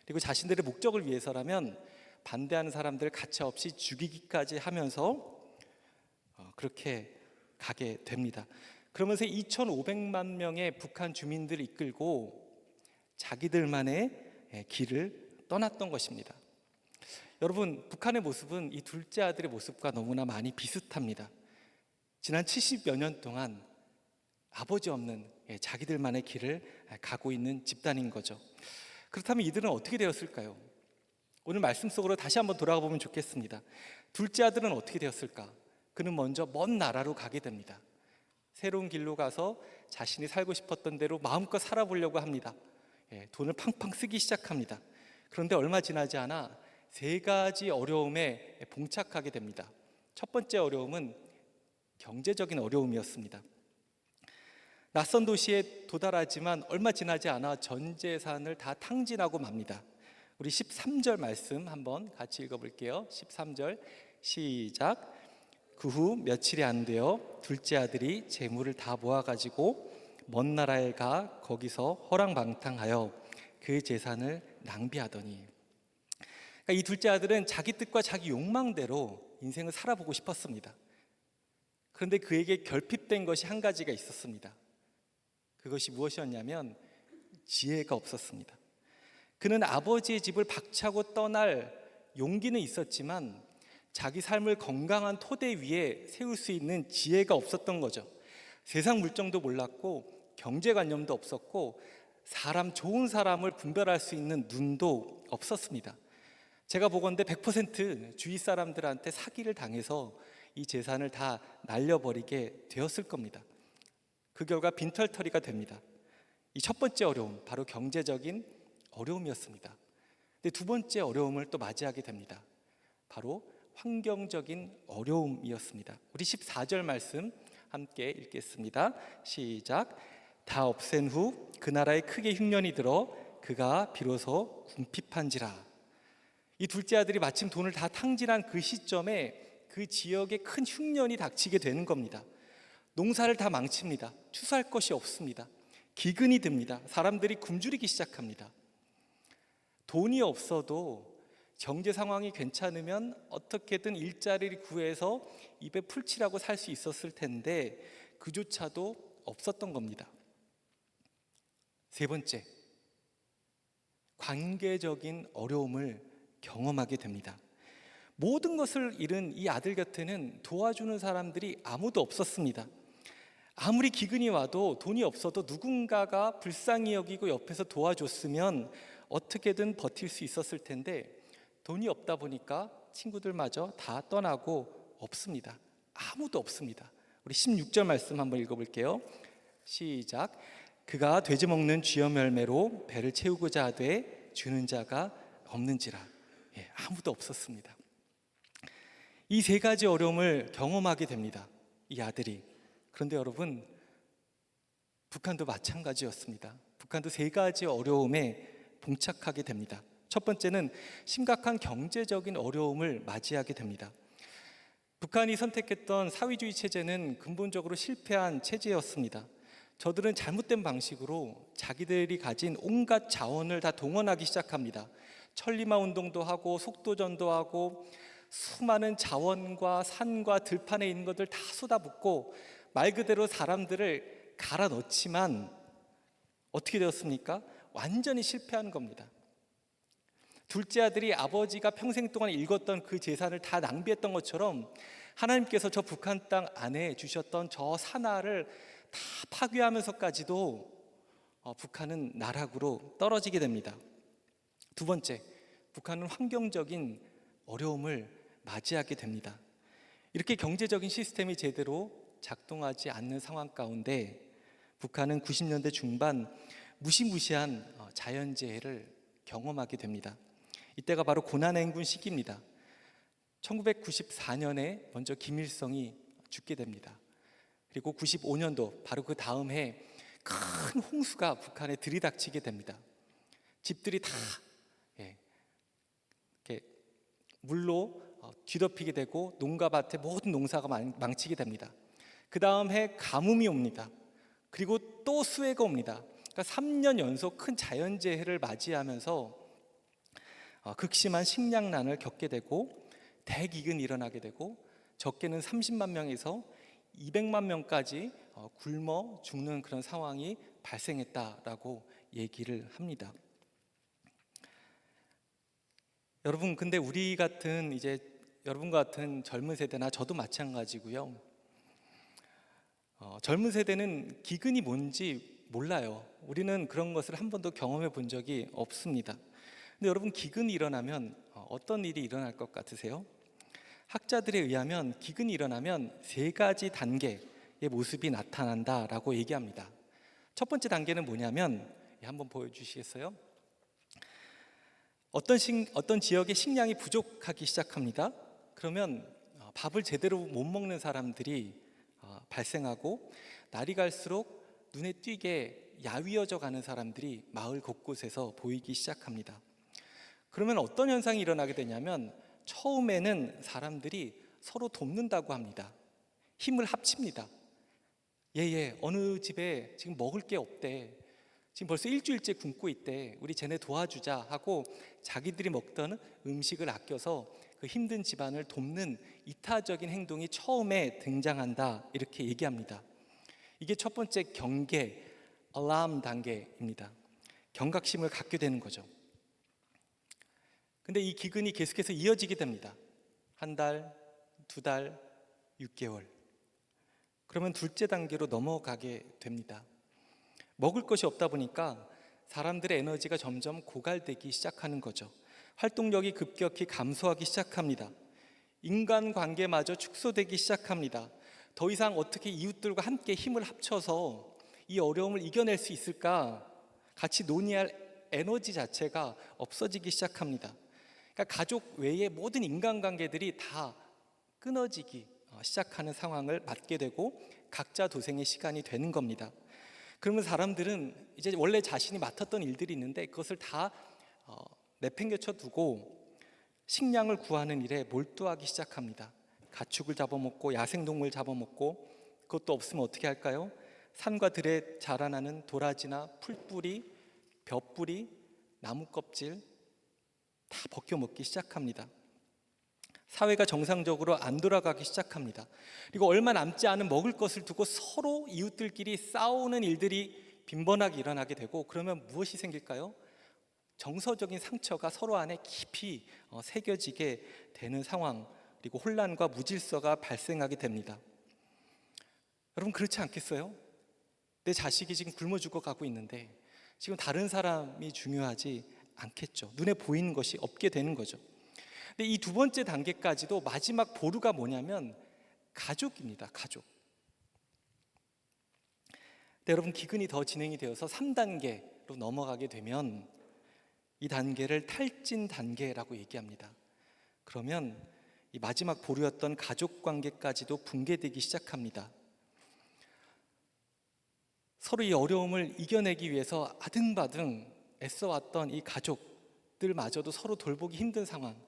그리고 자신들의 목적을 위해서라면 반대하는 사람들을 가차없이 죽이기까지 하면서 그렇게 가게 됩니다. 그러면서 2,500만 명의 북한 주민들을 이끌고 자기들만의 길을 떠났던 것입니다. 여러분, 북한의 모습은 이 둘째 아들의 모습과 너무나 많이 비슷합니다. 지난 70여 년 동안 아버지 없는 자기들만의 길을 가고 있는 집단인 거죠. 그렇다면 이들은 어떻게 되었을까요? 오늘 말씀 속으로 다시 한번 돌아가 보면 좋겠습니다. 둘째 아들은 어떻게 되었을까? 그는 먼저 먼 나라로 가게 됩니다. 새로운 길로 가서 자신이 살고 싶었던 대로 마음껏 살아보려고 합니다. 돈을 팡팡 쓰기 시작합니다. 그런데 얼마 지나지 않아 세 가지 어려움에 봉착하게 됩니다. 첫 번째 어려움은 경제적인 어려움이었습니다. 낯선 도시에 도달하지만 얼마 지나지 않아 전 재산을 다 탕진하고 맙니다. 우리 13절 말씀 한번 같이 읽어볼게요. 13절 시작. 그 후 며칠이 안 되어 둘째 아들이 재물을 다 모아가지고 먼 나라에 가 거기서 허랑방탕하여 그 재산을 낭비하더니. 그러니까 이 둘째 아들은 자기 뜻과 자기 욕망대로 인생을 살아보고 싶었습니다. 그런데 그에게 결핍된 것이 한 가지가 있었습니다. 그것이 무엇이었냐면 지혜가 없었습니다. 그는 아버지의 집을 박차고 떠날 용기는 있었지만 자기 삶을 건강한 토대 위에 세울 수 있는 지혜가 없었던 거죠. 세상 물정도 몰랐고 경제관념도 없었고 좋은 사람을 분별할 수 있는 눈도 없었습니다. 제가 보건대 100% 주위 사람들한테 사기를 당해서 이 재산을 다 날려버리게 되었을 겁니다. 그 결과 빈털터리가 됩니다. 이 첫 번째 어려움, 바로 경제적인 어려움이었습니다. 근데 두 번째 어려움을 또 맞이하게 됩니다. 바로 환경적인 어려움이었습니다. 우리 14절 말씀 함께 읽겠습니다. 시작. 다 없앤 후 그 나라에 크게 흉년이 들어 그가 비로소 궁핍한지라. 이 둘째 아들이 마침 돈을 다 탕진한 그 시점에 그 지역에 큰 흉년이 닥치게 되는 겁니다. 농사를 다 망칩니다. 추수할 것이 없습니다. 기근이 듭니다. 사람들이 굶주리기 시작합니다. 돈이 없어도 경제 상황이 괜찮으면 어떻게든 일자리를 구해서 입에 풀칠하고 살 수 있었을 텐데 그조차도 없었던 겁니다. 세 번째, 관계적인 어려움을 경험하게 됩니다. 모든 것을 잃은 이 아들 곁에는 도와주는 사람들이 아무도 없었습니다. 아무리 기근이 와도 돈이 없어도 누군가가 불쌍히 여기고 옆에서 도와줬으면 어떻게든 버틸 수 있었을 텐데 돈이 없다 보니까 친구들마저 다 떠나고 없습니다. 아무도 없습니다. 우리 16절 말씀 한번 읽어볼게요. 시작. 그가 돼지 먹는 쥐염 열매로 배를 채우고자 하되 주는 자가 없는지라. 아무도 없었습니다. 이 세 가지 어려움을 경험하게 됩니다. 이 아들이. 그런데 여러분, 북한도 마찬가지였습니다. 북한도 세 가지 어려움에 봉착하게 됩니다. 첫 번째는 심각한 경제적인 어려움을 맞이하게 됩니다. 북한이 선택했던 사회주의 체제는 근본적으로 실패한 체제였습니다. 저들은 잘못된 방식으로 자기들이 가진 온갖 자원을 다 동원하기 시작합니다. 천리마 운동도 하고 속도전도 하고 수많은 자원과 산과 들판에 있는 것들 다 쏟아붓고 말 그대로 사람들을 갈아 넣지만 어떻게 되었습니까? 완전히 실패한 겁니다. 둘째 아들이 아버지가 평생 동안 읽었던 그 재산을 다 낭비했던 것처럼 하나님께서 저 북한 땅 안에 주셨던 저 산하를 다 파괴하면서까지도 북한은 나락으로 떨어지게 됩니다. 두 번째, 북한은 환경적인 어려움을 맞이하게 됩니다. 이렇게 경제적인 시스템이 제대로 작동하지 않는 상황 가운데 북한은 90년대 중반 무시무시한 자연재해를 경험하게 됩니다. 이때가 바로 고난행군 시기입니다. 1994년에 먼저 김일성이 죽게 됩니다. 그리고 95년도 바로 그 다음 해 큰 홍수가 북한에 들이닥치게 됩니다. 집들이 다 이렇게 물로 뒤덮이게 되고 농가밭의 모든 농사가 망치게 됩니다. 그 다음 해 가뭄이 옵니다. 그리고 또 수해가 옵니다. 그러니까 3년 연속 큰 자연재해를 맞이하면서 극심한 식량난을 겪게 되고 대기근이 일어나게 되고 적게는 30만 명에서 200만 명까지 굶어 죽는 그런 상황이 발생했다라고 얘기를 합니다. 여러분, 근데 우리 같은 이제 여러분과 같은 젊은 세대나 저도 마찬가지고요. 젊은 세대는 기근이 뭔지 몰라요. 우리는 그런 것을 한 번도 경험해 본 적이 없습니다. 근데 여러분, 기근이 일어나면 어떤 일이 일어날 것 같으세요? 학자들에 의하면 기근이 일어나면 세 가지 단계의 모습이 나타난다라고 얘기합니다. 첫 번째 단계는 뭐냐면 한번 보여주시겠어요? 어떤 지역에 식량이 부족하기 시작합니다. 그러면 밥을 제대로 못 먹는 사람들이 발생하고 날이 갈수록 눈에 띄게 야위어져 가는 사람들이 마을 곳곳에서 보이기 시작합니다. 그러면 어떤 현상이 일어나게 되냐면 처음에는 사람들이 서로 돕는다고 합니다. 힘을 합칩니다. 얘 어느 집에 지금 먹을 게 없대. 지금 벌써 일주일째 굶고 있대. 우리 쟤네 도와주자 하고 자기들이 먹던 음식을 아껴서 그 힘든 집안을 돕는 이타적인 행동이 처음에 등장한다, 이렇게 얘기합니다. 이게 첫 번째 경계, 알람 단계입니다. 경각심을 갖게 되는 거죠. 근데 이 기근이 계속해서 이어지게 됩니다. 한 달, 두 달, 6개월. 그러면 둘째 단계로 넘어가게 됩니다. 먹을 것이 없다 보니까 사람들의 에너지가 점점 고갈되기 시작하는 거죠. 활동력이 급격히 감소하기 시작합니다. 인간관계마저 축소되기 시작합니다. 더 이상 어떻게 이웃들과 함께 힘을 합쳐서 이 어려움을 이겨낼 수 있을까? 같이 논의할 에너지 자체가 없어지기 시작합니다. 그러니까 가족 외의 모든 인간관계들이 다 끊어지기 시작하는 상황을 맞게 되고 각자 도생의 시간이 되는 겁니다. 그러면 사람들은 이제 원래 자신이 맡았던 일들이 있는데 그것을 다 내팽개쳐 두고 식량을 구하는 일에 몰두하기 시작합니다. 가축을 잡아먹고 야생동물 잡아먹고, 그것도 없으면 어떻게 할까요? 산과 들에 자라나는 도라지나 풀뿌리, 벼뿌리, 나무 껍질 다 벗겨 먹기 시작합니다. 사회가 정상적으로 안 돌아가기 시작합니다. 그리고 얼마 남지 않은 먹을 것을 두고 서로 이웃들끼리 싸우는 일들이 빈번하게 일어나게 되고, 그러면 무엇이 생길까요? 정서적인 상처가 서로 안에 깊이 새겨지게 되는 상황, 그리고 혼란과 무질서가 발생하게 됩니다. 여러분, 그렇지 않겠어요? 내 자식이 지금 굶어 죽어가고 있는데 지금 다른 사람이 중요하지 않겠죠. 눈에 보이는 것이 없게 되는 거죠. 근데 이 두 번째 단계까지도 마지막 보루가 뭐냐면 가족입니다. 가족. 근데 여러분, 기근이 더 진행이 되어서 3단계로 넘어가게 되면 이 단계를 탈진 단계라고 얘기합니다. 그러면 이 마지막 보루였던 가족 관계까지도 붕괴되기 시작합니다. 서로 이 어려움을 이겨내기 위해서 아등바등 애써왔던 이 가족들마저도 서로 돌보기 힘든 상황.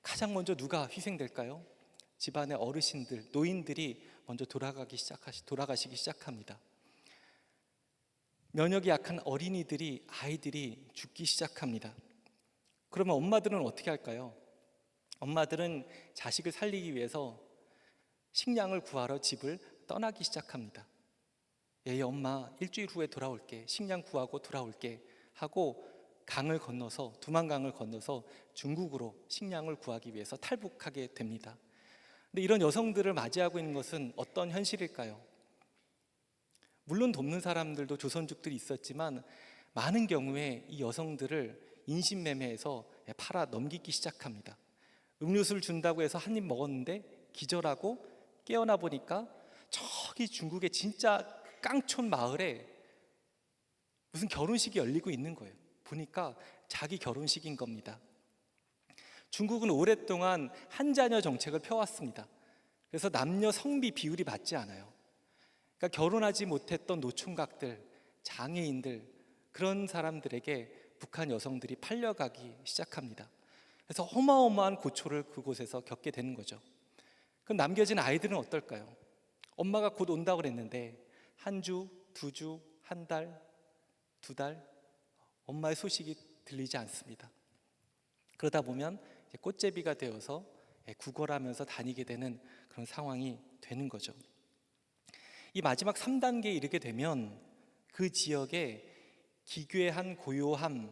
가장 먼저 누가 희생될까요? 집안의 어르신들, 노인들이 먼저 돌아가시기 시작합니다. 면역이 약한 어린이들이, 아이들이 죽기 시작합니다. 그러면 엄마들은 어떻게 할까요? 엄마들은 자식을 살리기 위해서 식량을 구하러 집을 떠나기 시작합니다. 얘 엄마 일주일 후에 돌아올게, 식량 구하고 돌아올게 하고 강을 건너서, 두만강을 건너서 중국으로 식량을 구하기 위해서 탈북하게 됩니다. 근데 이런 여성들을 맞이하고 있는 것은 어떤 현실일까요? 물론 돕는 사람들도 조선족들이 있었지만 많은 경우에 이 여성들을 인신매매해서 팔아 넘기기 시작합니다. 음료수를 준다고 해서 한 입 먹었는데 기절하고 깨어나 보니까 저기 중국의 진짜 깡촌 마을에 무슨 결혼식이 열리고 있는 거예요. 보니까 자기 결혼식인 겁니다. 중국은 오랫동안 한 자녀 정책을 펴왔습니다. 그래서 남녀 성비 비율이 맞지 않아요. 그러니까 결혼하지 못했던 노총각들, 장애인들, 그런 사람들에게 북한 여성들이 팔려가기 시작합니다. 그래서 어마어마한 고초를 그곳에서 겪게 되는 거죠. 그럼 남겨진 아이들은 어떨까요? 엄마가 곧 온다고 그랬는데 한 주, 두 주, 한 달, 두 달 엄마의 소식이 들리지 않습니다. 그러다 보면 꽃제비가 되어서 구걸하면서 다니게 되는 그런 상황이 되는 거죠. 이 마지막 3단계에 이르게 되면 그 지역에 기괴한 고요함이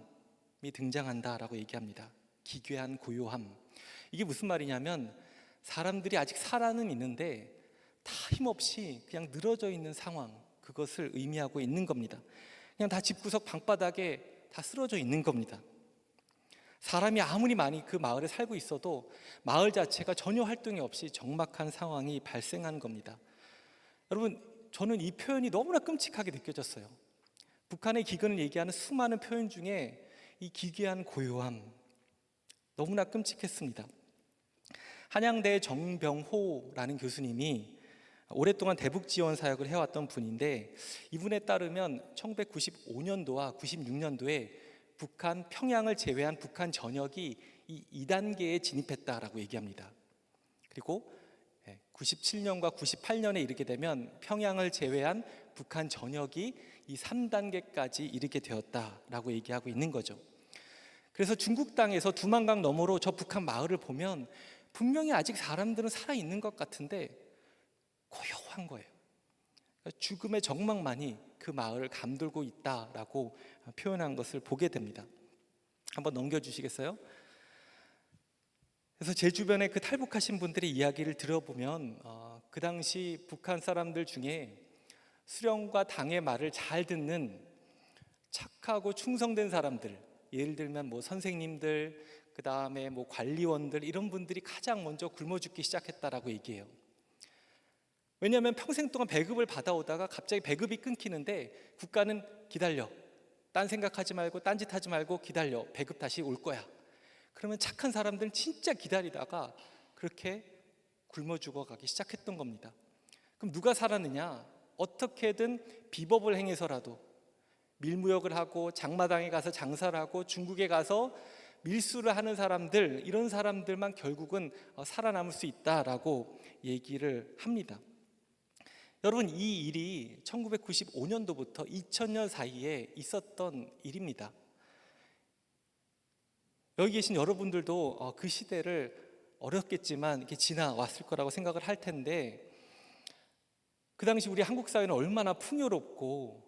등장한다라고 얘기합니다. 기괴한 고요함. 이게 무슨 말이냐면 사람들이 아직 살아는 있는데 다 힘없이 그냥 늘어져 있는 상황, 그것을 의미하고 있는 겁니다. 그냥 다 집구석 방바닥에 다 쓰러져 있는 겁니다. 사람이 아무리 많이 그 마을에 살고 있어도 마을 자체가 전혀 활동이 없이 적막한 상황이 발생한 겁니다. 여러분, 저는 이 표현이 너무나 끔찍하게 느껴졌어요. 북한의 기근을 얘기하는 수많은 표현 중에 이 기괴한 고요함, 너무나 끔찍했습니다. 한양대 정병호라는 교수님이 오랫동안 대북 지원 사역을 해왔던 분인데, 이분에 따르면 1995년도와 96년도에 북한 평양을 제외한 북한 전역이 이 2단계에 진입했다라고 얘기합니다. 그리고 97년과 98년에 이르게 되면 평양을 제외한 북한 전역이 이 3단계까지 이르게 되었다라고 얘기하고 있는 거죠. 그래서 중국 땅에서 두만강 너머로 저 북한 마을을 보면 분명히 아직 사람들은 살아있는 것 같은데 고요한 거예요. 죽음의 정막만이 그 마을을 감돌고 있다라고 표현한 것을 보게 됩니다. 한번 넘겨주시겠어요? 그래서 제 주변에 그 탈북하신 분들의 이야기를 들어보면 그 당시 북한 사람들 중에 수령과 당의 말을 잘 듣는 착하고 충성된 사람들, 예를 들면 뭐 선생님들, 그 다음에 뭐 관리원들, 이런 분들이 가장 먼저 굶어 죽기 시작했다라고 얘기해요. 왜냐하면 평생 동안 배급을 받아오다가 갑자기 배급이 끊기는데 국가는 기다려, 딴 생각하지 말고 딴짓 하지 말고 기다려, 배급 다시 올 거야. 그러면 착한 사람들은 진짜 기다리다가 그렇게 굶어 죽어가기 시작했던 겁니다. 그럼 누가 살았느냐? 어떻게든 비법을 행해서라도 밀무역을 하고 장마당에 가서 장사를 하고 중국에 가서 밀수를 하는 사람들, 이런 사람들만 결국은 살아남을 수 있다라고 얘기를 합니다. 여러분, 이 일이 1995년도부터 2000년 사이에 있었던 일입니다. 여기 계신 여러분들도 그 시대를 어렵겠지만 이렇게 지나왔을 거라고 생각을 할 텐데, 그 당시 우리 한국 사회는 얼마나 풍요롭고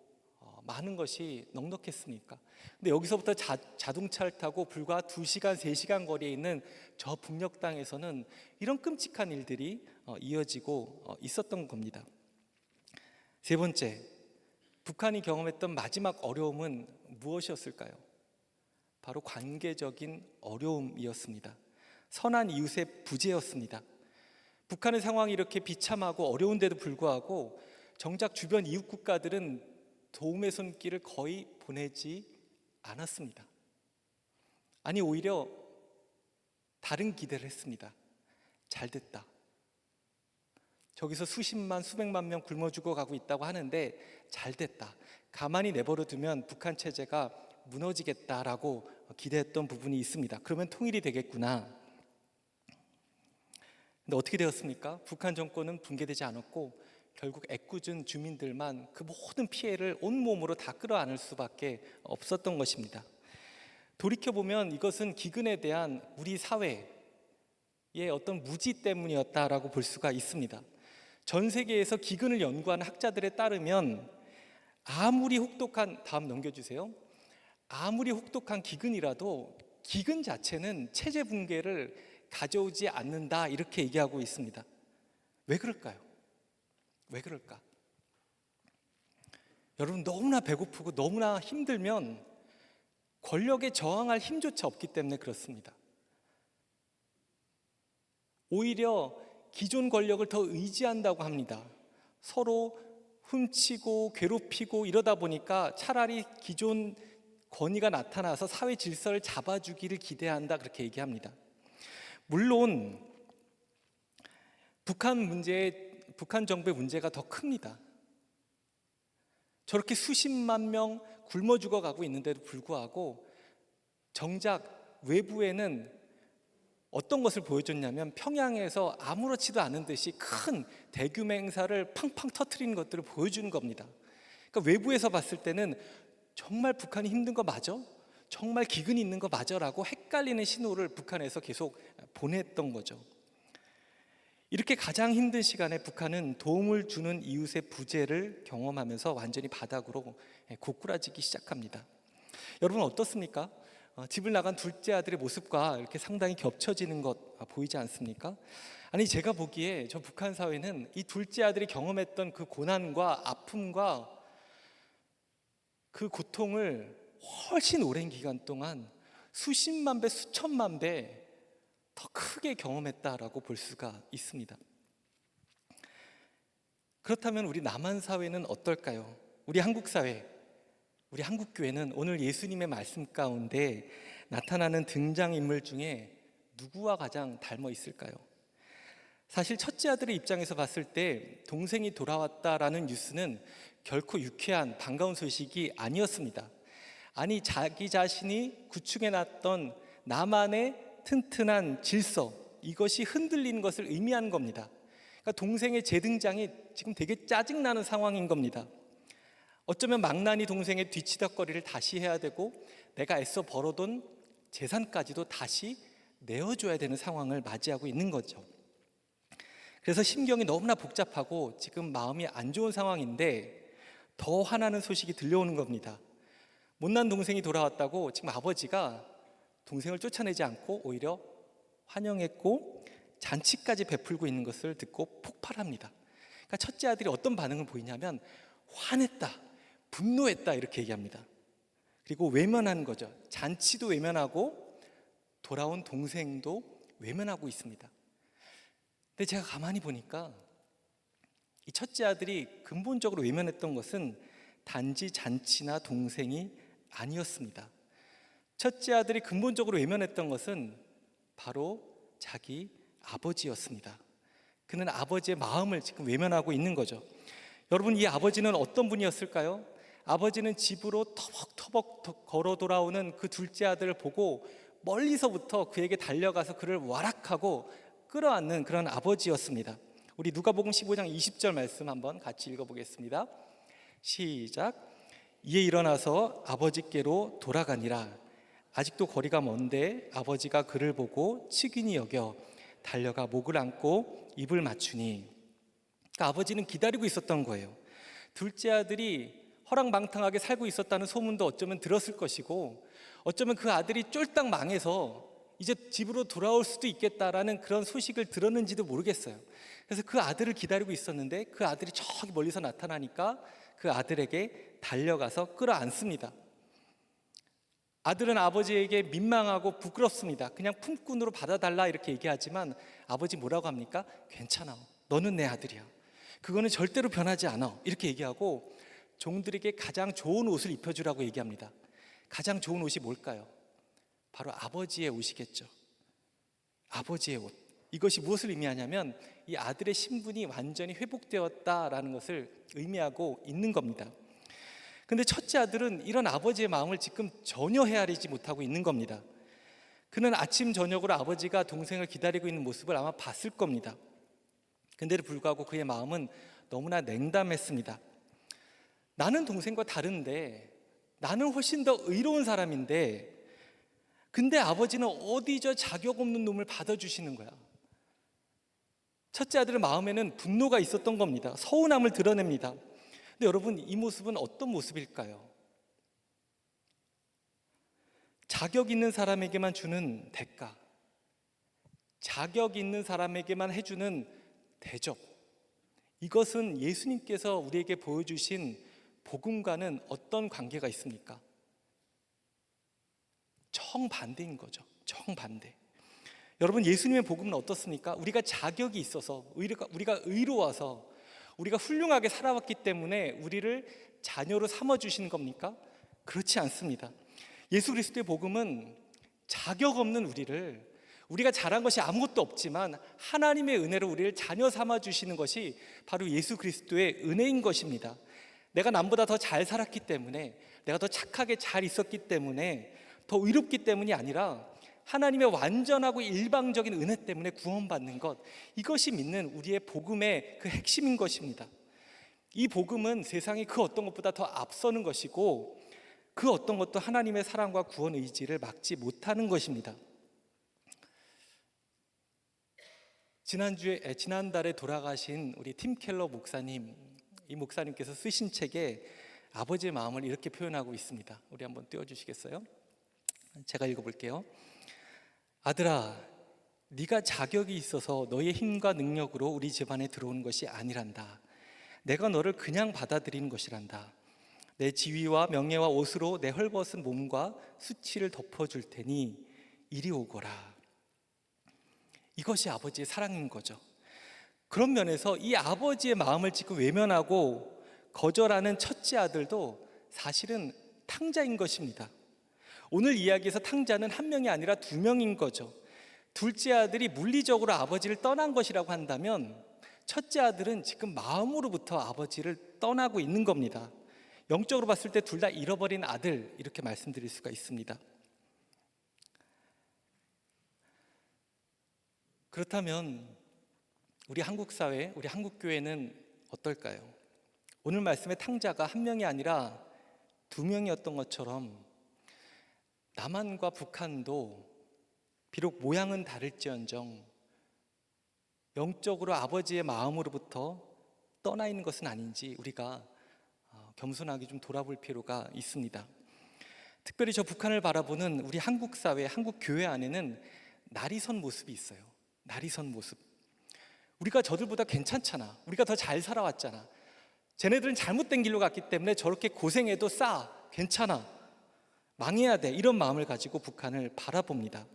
많은 것이 넉넉했습니까? 근데 여기서부터 자동차를 타고 불과 2시간, 3시간 거리에 있는 저 북녘 땅에서는 이런 끔찍한 일들이 이어지고 있었던 겁니다. 세 번째, 북한이 경험했던 마지막 어려움은 무엇이었을까요? 바로 관계적인 어려움이었습니다. 선한 이웃의 부재였습니다. 북한의 상황이 이렇게 비참하고 어려운데도 불구하고 정작 주변 이웃 국가들은 도움의 손길을 거의 보내지 않았습니다. 아니, 오히려 다른 기대를 했습니다. 잘 됐다. 저기서 수십만, 수백만 명 굶어 죽어가고 있다고 하는데 잘 됐다. 가만히 내버려 두면 북한 체제가 무너지겠다라고 기대했던 부분이 있습니다. 그러면 통일이 되겠구나. 근데 어떻게 되었습니까? 북한 정권은 붕괴되지 않았고 결국 애꿎은 주민들만 그 모든 피해를 온몸으로 다 끌어안을 수밖에 없었던 것입니다. 돌이켜보면 이것은 기근에 대한 우리 사회의 어떤 무지 때문이었다라고 볼 수가 있습니다. 전 세계에서 기근을 연구하는 학자들에 따르면 아무리 혹독한, 다음 넘겨주세요. 아무리 혹독한 기근이라도 기근 자체는 체제 붕괴를 가져오지 않는다, 이렇게 얘기하고 있습니다. 왜 그럴까요? 왜 그럴까? 여러분, 너무나 배고프고 너무나 힘들면 권력에 저항할 힘조차 없기 때문에 그렇습니다. 오히려 기존 권력을 더 의지한다고 합니다. 서로 훔치고 괴롭히고 이러다 보니까 차라리 기존 권위가 나타나서 사회 질서를 잡아주기를 기대한다, 그렇게 얘기합니다. 물론 북한 정부의 문제가 더 큽니다. 저렇게 수십만 명 굶어 죽어가고 있는데도 불구하고 정작 외부에는 어떤 것을 보여줬냐면 평양에서 아무렇지도 않은 듯이 큰 대규모 행사를 팡팡 터트리는 것들을 보여주는 겁니다. 그러니까 외부에서 봤을 때는 정말 북한이 힘든 거 맞아? 정말 기근이 있는 거 맞아라고 헷갈리는 신호를 북한에서 계속 보냈던 거죠. 이렇게 가장 힘든 시간에 북한은 도움을 주는 이웃의 부재를 경험하면서 완전히 바닥으로 고꾸라지기 시작합니다. 여러분, 어떻습니까? 집을 나간 둘째 아들의 모습과 이렇게 상당히 겹쳐지는 것 보이지 않습니까? 아니, 제가 보기에 저 북한 사회는 이 둘째 아들이 경험했던 그 고난과 아픔과 그 고통을 훨씬 오랜 기간 동안 수십만 배, 수천만 배 더 크게 경험했다라고 볼 수가 있습니다. 그렇다면 우리 남한 사회는 어떨까요? 우리 한국 사회, 우리 한국 교회는 오늘 예수님의 말씀 가운데 나타나는 등장인물 중에 누구와 가장 닮아 있을까요? 사실 첫째 아들의 입장에서 봤을 때 동생이 돌아왔다라는 뉴스는 결코 유쾌한 반가운 소식이 아니었습니다. 아니 자기 자신이 구축해놨던 나만의 튼튼한 질서, 이것이 흔들리는 것을 의미하는 겁니다. 그러니까 동생의 재등장이 지금 되게 짜증나는 상황인 겁니다. 어쩌면 망나니 동생의 뒤치다꺼리를 다시 해야 되고 내가 애써 벌어둔 재산까지도 다시 내어줘야 되는 상황을 맞이하고 있는 거죠. 그래서 심경이 너무나 복잡하고 지금 마음이 안 좋은 상황인데 더 화나는 소식이 들려오는 겁니다. 못난 동생이 돌아왔다고 지금 아버지가 동생을 쫓아내지 않고 오히려 환영했고 잔치까지 베풀고 있는 것을 듣고 폭발합니다. 그러니까 첫째 아들이 어떤 반응을 보이냐면 화냈다, 분노했다 이렇게 얘기합니다. 그리고 외면하는 거죠. 잔치도 외면하고 돌아온 동생도 외면하고 있습니다. 근데 제가 가만히 보니까 이 첫째 아들이 근본적으로 외면했던 것은 단지 잔치나 동생이 아니었습니다. 첫째 아들이 근본적으로 외면했던 것은 바로 자기 아버지였습니다. 그는 아버지의 마음을 지금 외면하고 있는 거죠. 여러분, 이 아버지는 어떤 분이었을까요? 아버지는 집으로 터벅터벅 걸어 돌아오는 그 둘째 아들을 보고 멀리서부터 그에게 달려가서 그를 와락하고 끌어안는 그런 아버지였습니다. 우리 누가복음 15장 20절 말씀 한번 같이 읽어보겠습니다. 시작. 이에 일어나서 아버지께로 돌아가니라. 아직도 거리가 먼데 아버지가 그를 보고 측은히 여겨 달려가 목을 안고 입을 맞추니, 그러니까 아버지는 기다리고 있었던 거예요. 둘째 아들이 허랑방탕하게 살고 있었다는 소문도 어쩌면 들었을 것이고, 어쩌면 그 아들이 쫄딱 망해서 이제 집으로 돌아올 수도 있겠다라는 그런 소식을 들었는지도 모르겠어요. 그래서 그 아들을 기다리고 있었는데 그 아들이 저기 멀리서 나타나니까 그 아들에게 달려가서 끌어안습니다. 아들은 아버지에게 민망하고 부끄럽습니다. 그냥 품꾼으로 받아달라 이렇게 얘기하지만 아버지 뭐라고 합니까? 괜찮아, 너는 내 아들이야, 그거는 절대로 변하지 않아 이렇게 얘기하고 종들에게 가장 좋은 옷을 입혀주라고 얘기합니다. 가장 좋은 옷이 뭘까요? 바로 아버지의 옷이겠죠. 아버지의 옷. 이것이 무엇을 의미하냐면 이 아들의 신분이 완전히 회복되었다라는 것을 의미하고 있는 겁니다. 근데 첫째 아들은 이런 아버지의 마음을 지금 전혀 헤아리지 못하고 있는 겁니다. 그는 아침 저녁으로 아버지가 동생을 기다리고 있는 모습을 아마 봤을 겁니다. 근데도 불구하고 그의 마음은 너무나 냉담했습니다. 나는 동생과 다른데, 나는 훨씬 더 의로운 사람인데, 근데 아버지는 어디 저 자격 없는 놈을 받아주시는 거야. 첫째 아들의 마음에는 분노가 있었던 겁니다. 서운함을 드러냅니다. 근데 여러분, 이 모습은 어떤 모습일까요? 자격 있는 사람에게만 주는 대가, 자격 있는 사람에게만 해주는 대접, 이것은 예수님께서 우리에게 보여주신 복음과는 어떤 관계가 있습니까? 정반대인 거죠. 정반대. 여러분, 예수님의 복음은 어떻습니까? 우리가 자격이 있어서, 우리가 의로워서, 우리가 훌륭하게 살아왔기 때문에 우리를 자녀로 삼아주시는 겁니까? 그렇지 않습니다. 예수 그리스도의 복음은 자격 없는 우리가 잘한 것이 아무것도 없지만 하나님의 은혜로 우리를 자녀 삼아주시는 것이 바로 예수 그리스도의 은혜인 것입니다. 내가 남보다 더 잘 살았기 때문에, 내가 더 착하게 잘 있었기 때문에, 더 의롭기 때문이 아니라 하나님의 완전하고 일방적인 은혜 때문에 구원받는 것, 이것이 믿는 우리의 복음의 그 핵심인 것입니다. 이 복음은 세상이 그 어떤 것보다 더 앞서는 것이고, 그 어떤 것도 하나님의 사랑과 구원 의지를 막지 못하는 것입니다. 지난달에 돌아가신 우리 팀 켈러 목사님, 이 목사님께서 쓰신 책에 아버지의 마음을 이렇게 표현하고 있습니다. 우리 한번 띄워주시겠어요? 제가 읽어볼게요. 아들아, 네가 자격이 있어서 너의 힘과 능력으로 우리 집안에 들어오는 것이 아니란다. 내가 너를 그냥 받아들이는 것이란다. 내 지위와 명예와 옷으로 내 헐벗은 몸과 수치를 덮어줄 테니 이리 오거라. 이것이 아버지의 사랑인 거죠. 그런 면에서 이 아버지의 마음을 지금 외면하고 거절하는 첫째 아들도 사실은 탕자인 것입니다. 오늘 이야기에서 탕자는 한 명이 아니라 두 명인 거죠. 둘째 아들이 물리적으로 아버지를 떠난 것이라고 한다면 첫째 아들은 지금 마음으로부터 아버지를 떠나고 있는 겁니다. 영적으로 봤을 때 둘 다 잃어버린 아들, 이렇게 말씀드릴 수가 있습니다. 그렇다면 우리 한국 사회, 우리 한국 교회는 어떨까요? 오늘 말씀의 탕자가 한 명이 아니라 두 명이었던 것처럼 남한과 북한도 비록 모양은 다를지언정 영적으로 아버지의 마음으로부터 떠나 있는 것은 아닌지 우리가 겸손하게 좀 돌아볼 필요가 있습니다. 특별히 저 북한을 바라보는 우리 한국 사회, 한국 교회 안에는 날이 선 모습이 있어요. 날이 선 모습. 우리가 저들보다 괜찮잖아. 우리가 더 잘 살아왔잖아. 쟤네들은 잘못된 길로 갔기 때문에 저렇게 고생해도 괜찮아. 망해야 돼. 이런 마음을 가지고 북한을 바라봅니다.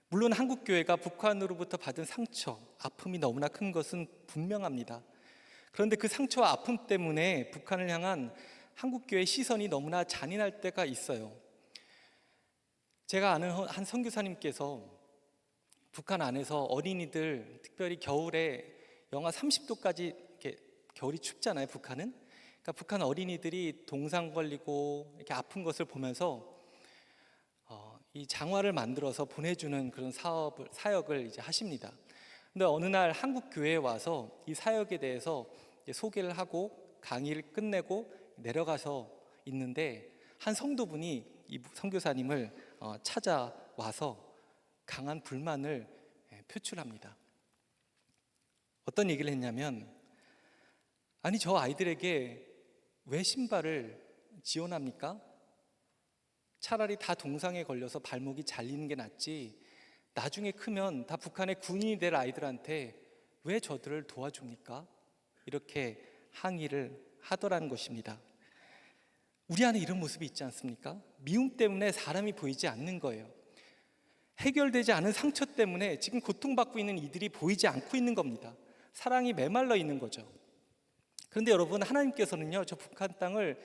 물론 한국 교회가 북한으로부터 받은 상처, 아픔이 너무나 큰 것은 분명합니다. 그런데 그 상처와 아픔 때문에 북한을 향한 한국 교회의 시선이 너무나 잔인할 때가 있어요. 제가 아는 한 선교사님께서 북한 안에서 어린이들, 특별히 겨울에 영하 30도까지 이렇게 겨울이 춥잖아요, 북한은. 그러니까 북한 어린이들이 동상 걸리고 이렇게 아픈 것을 보면서 이 장화를 만들어서 보내주는 그런 사역을 이제 하십니다. 근데 어느 날 한국 교회에 와서 이 사역에 대해서 소개를 하고 강의를 끝내고 내려가서 있는데 한 성도분이 이 선교사님을 찾아와서 강한 불만을 표출합니다. 어떤 얘기를 했냐면, 아니 저 아이들에게 왜 신발을 지원합니까? 차라리 다 동상에 걸려서 발목이 잘리는 게 낫지 나중에 크면 다 북한의 군인이 될 아이들한테 왜 저들을 도와줍니까? 이렇게 항의를 하더라는 것입니다. 우리 안에 이런 모습이 있지 않습니까? 미움 때문에 사람이 보이지 않는 거예요. 해결되지 않은 상처 때문에 지금 고통받고 있는 이들이 보이지 않고 있는 겁니다. 사랑이 메말라 있는 거죠. 그런데 여러분, 하나님께서는요, 저 북한 땅을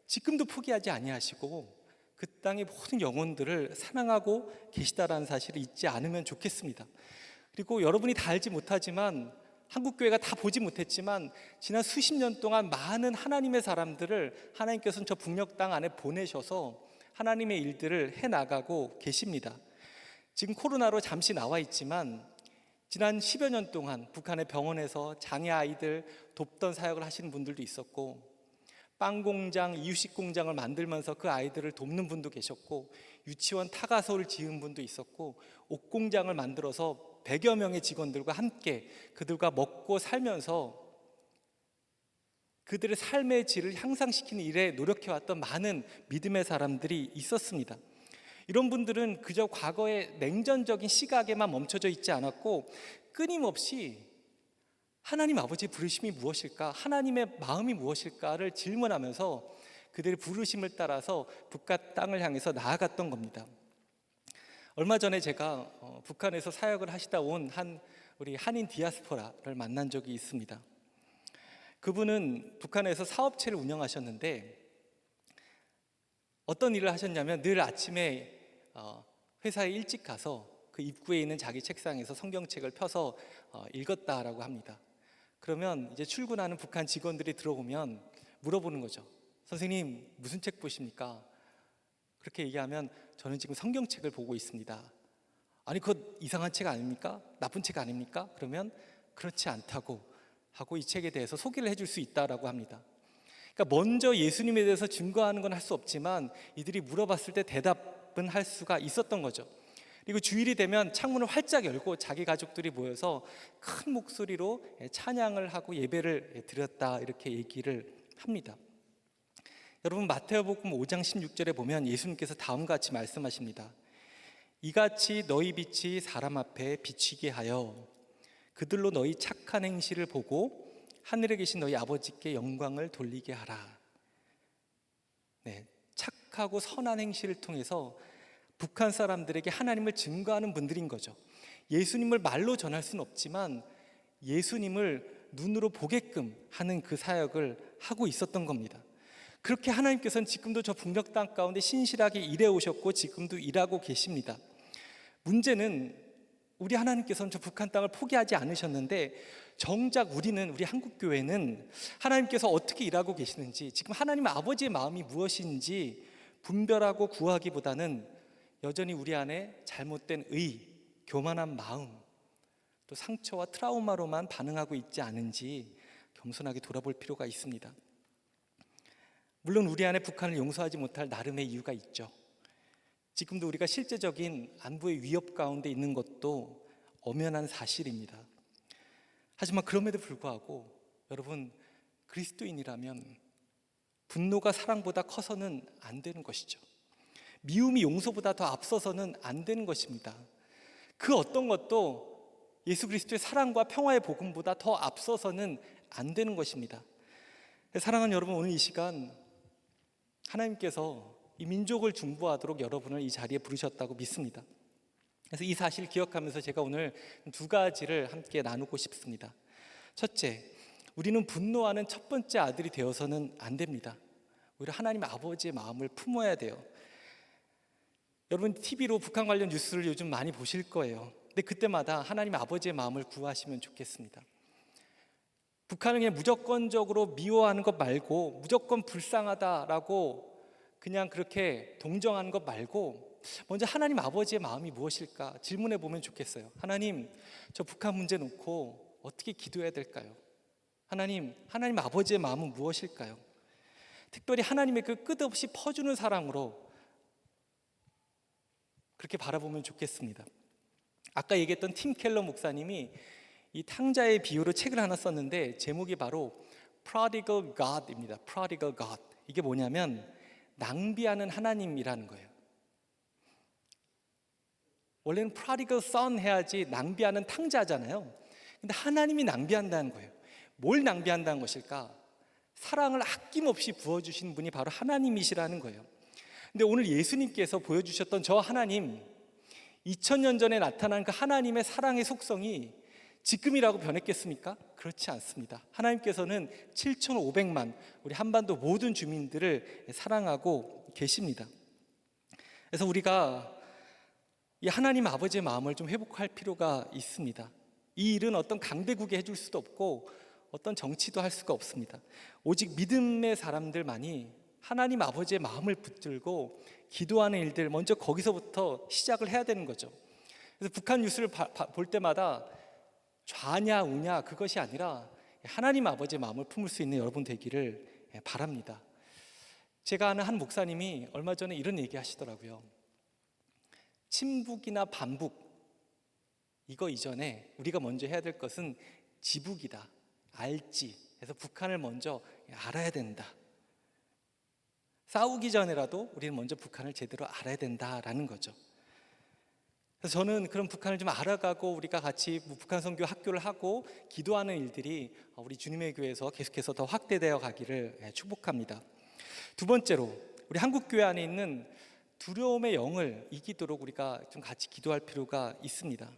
지금도 포기하지 아니하시고 그 땅의 모든 영혼들을 사랑하고 계시다라는 사실을 잊지 않으면 좋겠습니다. 그리고 여러분이 다 알지 못하지만, 한국교회가 다 보지 못했지만 지난 수십 년 동안 많은 하나님의 사람들을 하나님께서는 저 북녘 땅 안에 보내셔서 하나님의 일들을 해나가고 계십니다. 지금 코로나로 잠시 나와 있지만 지난 10여 년 동안 북한의 병원에서 장애 아이들 돕던 사역을 하시는 분들도 있었고, 빵 공장, 이유식 공장을 만들면서 그 아이들을 돕는 분도 계셨고, 유치원 타가소를 지은 분도 있었고, 옷 공장을 만들어서 100여 명의 직원들과 함께 그들과 먹고 살면서 그들의 삶의 질을 향상시키는 일에 노력해왔던 많은 믿음의 사람들이 있었습니다. 이런 분들은 그저 과거의 냉전적인 시각에만 멈춰져 있지 않았고, 끊임없이 하나님 아버지의 부르심이 무엇일까? 하나님의 마음이 무엇일까를 질문하면서 그들의 부르심을 따라서 북한 땅을 향해서 나아갔던 겁니다. 얼마 전에 제가 북한에서 사역을 하시다 온 우리 한인 디아스포라를 만난 적이 있습니다. 그분은 북한에서 사업체를 운영하셨는데 어떤 일을 하셨냐면 늘 아침에 회사에 일찍 가서 그 입구에 있는 자기 책상에서 성경책을 펴서 읽었다라고 합니다. 그러면 이제 출근하는 북한 직원들이 들어오면 물어보는 거죠. 선생님, 무슨 책 보십니까? 그렇게 얘기하면 저는 지금 성경책을 보고 있습니다. 아니, 그거 이상한 책 아닙니까? 나쁜 책 아닙니까? 그러면 그렇지 않다고 하고 이 책에 대해서 소개를 해줄 수 있다라고 합니다. 그러니까 먼저 예수님에 대해서 증거하는 건 할 수 없지만 이들이 물어봤을 때 대답은 할 수가 있었던 거죠. 그리고 주일이 되면 창문을 활짝 열고 자기 가족들이 모여서 큰 목소리로 찬양을 하고 예배를 드렸다, 이렇게 얘기를 합니다. 여러분, 마태복음 5장 16절에 보면 예수님께서 다음과 같이 말씀하십니다. 이같이 너희 빛이 사람 앞에 비치게 하여 그들로 너희 착한 행실을 보고 하늘에 계신 너희 아버지께 영광을 돌리게 하라. 네, 착하고 선한 행실을 통해서 북한 사람들에게 하나님을 증거하는 분들인 거죠. 예수님을 말로 전할 수는 없지만 예수님을 눈으로 보게끔 하는 그 사역을 하고 있었던 겁니다. 그렇게 하나님께서는 지금도 저 북녘 땅 가운데 신실하게 일해 오셨고 지금도 일하고 계십니다. 문제는 우리 하나님께서는 저 북한 땅을 포기하지 않으셨는데 정작 우리 한국 교회는 하나님께서 어떻게 일하고 계시는지, 지금 하나님 아버지의 마음이 무엇인지 분별하고 구하기보다는 여전히 우리 안에 잘못된 교만한 마음, 또 상처와 트라우마로만 반응하고 있지 않은지 겸손하게 돌아볼 필요가 있습니다. 물론 우리 안에 북한을 용서하지 못할 나름의 이유가 있죠. 지금도 우리가 실제적인 안보의 위협 가운데 있는 것도 엄연한 사실입니다. 하지만 그럼에도 불구하고 여러분, 그리스도인이라면 분노가 사랑보다 커서는 안 되는 것이죠. 미움이 용서보다 더 앞서서는 안 되는 것입니다. 그 어떤 것도 예수 그리스도의 사랑과 평화의 복음보다 더 앞서서는 안 되는 것입니다. 사랑하는 여러분, 오늘 이 시간 하나님께서 이 민족을 중보하도록 여러분을 이 자리에 부르셨다고 믿습니다. 그래서 이 사실을 기억하면서 제가 오늘 두 가지를 함께 나누고 싶습니다. 첫째, 우리는 분노하는 첫 번째 아들이 되어서는 안 됩니다. 오히려 하나님 아버지의 마음을 품어야 돼요. 여러분, TV로 북한 관련 뉴스를 요즘 많이 보실 거예요. 근데 그때마다 하나님 아버지의 마음을 구하시면 좋겠습니다. 북한을 그냥 무조건적으로 미워하는 것 말고, 무조건 불쌍하다라고 그냥 그렇게 동정하는 것 말고, 먼저 하나님 아버지의 마음이 무엇일까 질문해 보면 좋겠어요. 하나님, 저 북한 문제 놓고 어떻게 기도해야 될까요? 하나님 아버지의 마음은 무엇일까요? 특별히 하나님의 그 끝없이 퍼주는 사랑으로 그렇게 바라보면 좋겠습니다. 아까 얘기했던 팀 켈러 목사님이 이 탕자의 비유로 책을 하나 썼는데 제목이 바로 Prodigal God입니다. Prodigal God. 이게 뭐냐면 낭비하는 하나님이라는 거예요. 원래는 Prodigal Son 해야지 낭비하는 탕자잖아요. 근데 하나님이 낭비한다는 거예요. 뭘 낭비한다는 것일까? 사랑을 아낌없이 부어주신 분이 바로 하나님이시라는 거예요. 근데 오늘 예수님께서 보여주셨던 저 하나님, 2000년 전에 나타난 그 하나님의 사랑의 속성이 지금이라고 변했겠습니까? 그렇지 않습니다. 하나님께서는 7,500만 우리 한반도 모든 주민들을 사랑하고 계십니다. 그래서 우리가 이 하나님 아버지의 마음을 좀 회복할 필요가 있습니다. 이 일은 어떤 강대국이 해줄 수도 없고 어떤 정치도 할 수가 없습니다. 오직 믿음의 사람들만이 하나님 아버지의 마음을 붙들고 기도하는 일들, 먼저 거기서부터 시작을 해야 되는 거죠. 그래서 북한 뉴스를 볼 때마다 좌냐 우냐 그것이 아니라 하나님 아버지의 마음을 품을 수 있는 여러분 되기를 바랍니다. 제가 아는 한 목사님이 얼마 전에 이런 얘기 하시더라고요. 친북이나 반북 이거 이전에 우리가 먼저 해야 될 것은 지북이다, 알지. 그래서 북한을 먼저 알아야 된다. 싸우기 전에라도 우리는 먼저 북한을 제대로 알아야 된다라는 거죠. 그래서 저는 그런 북한을 좀 알아가고 우리가 같이 북한 선교 학교를 하고 기도하는 일들이 우리 주님의 교회에서 계속해서 더 확대되어 가기를 축복합니다. 두 번째로, 우리 한국교회 안에 있는 두려움의 영을 이기도록 우리가 좀 같이 기도할 필요가 있습니다.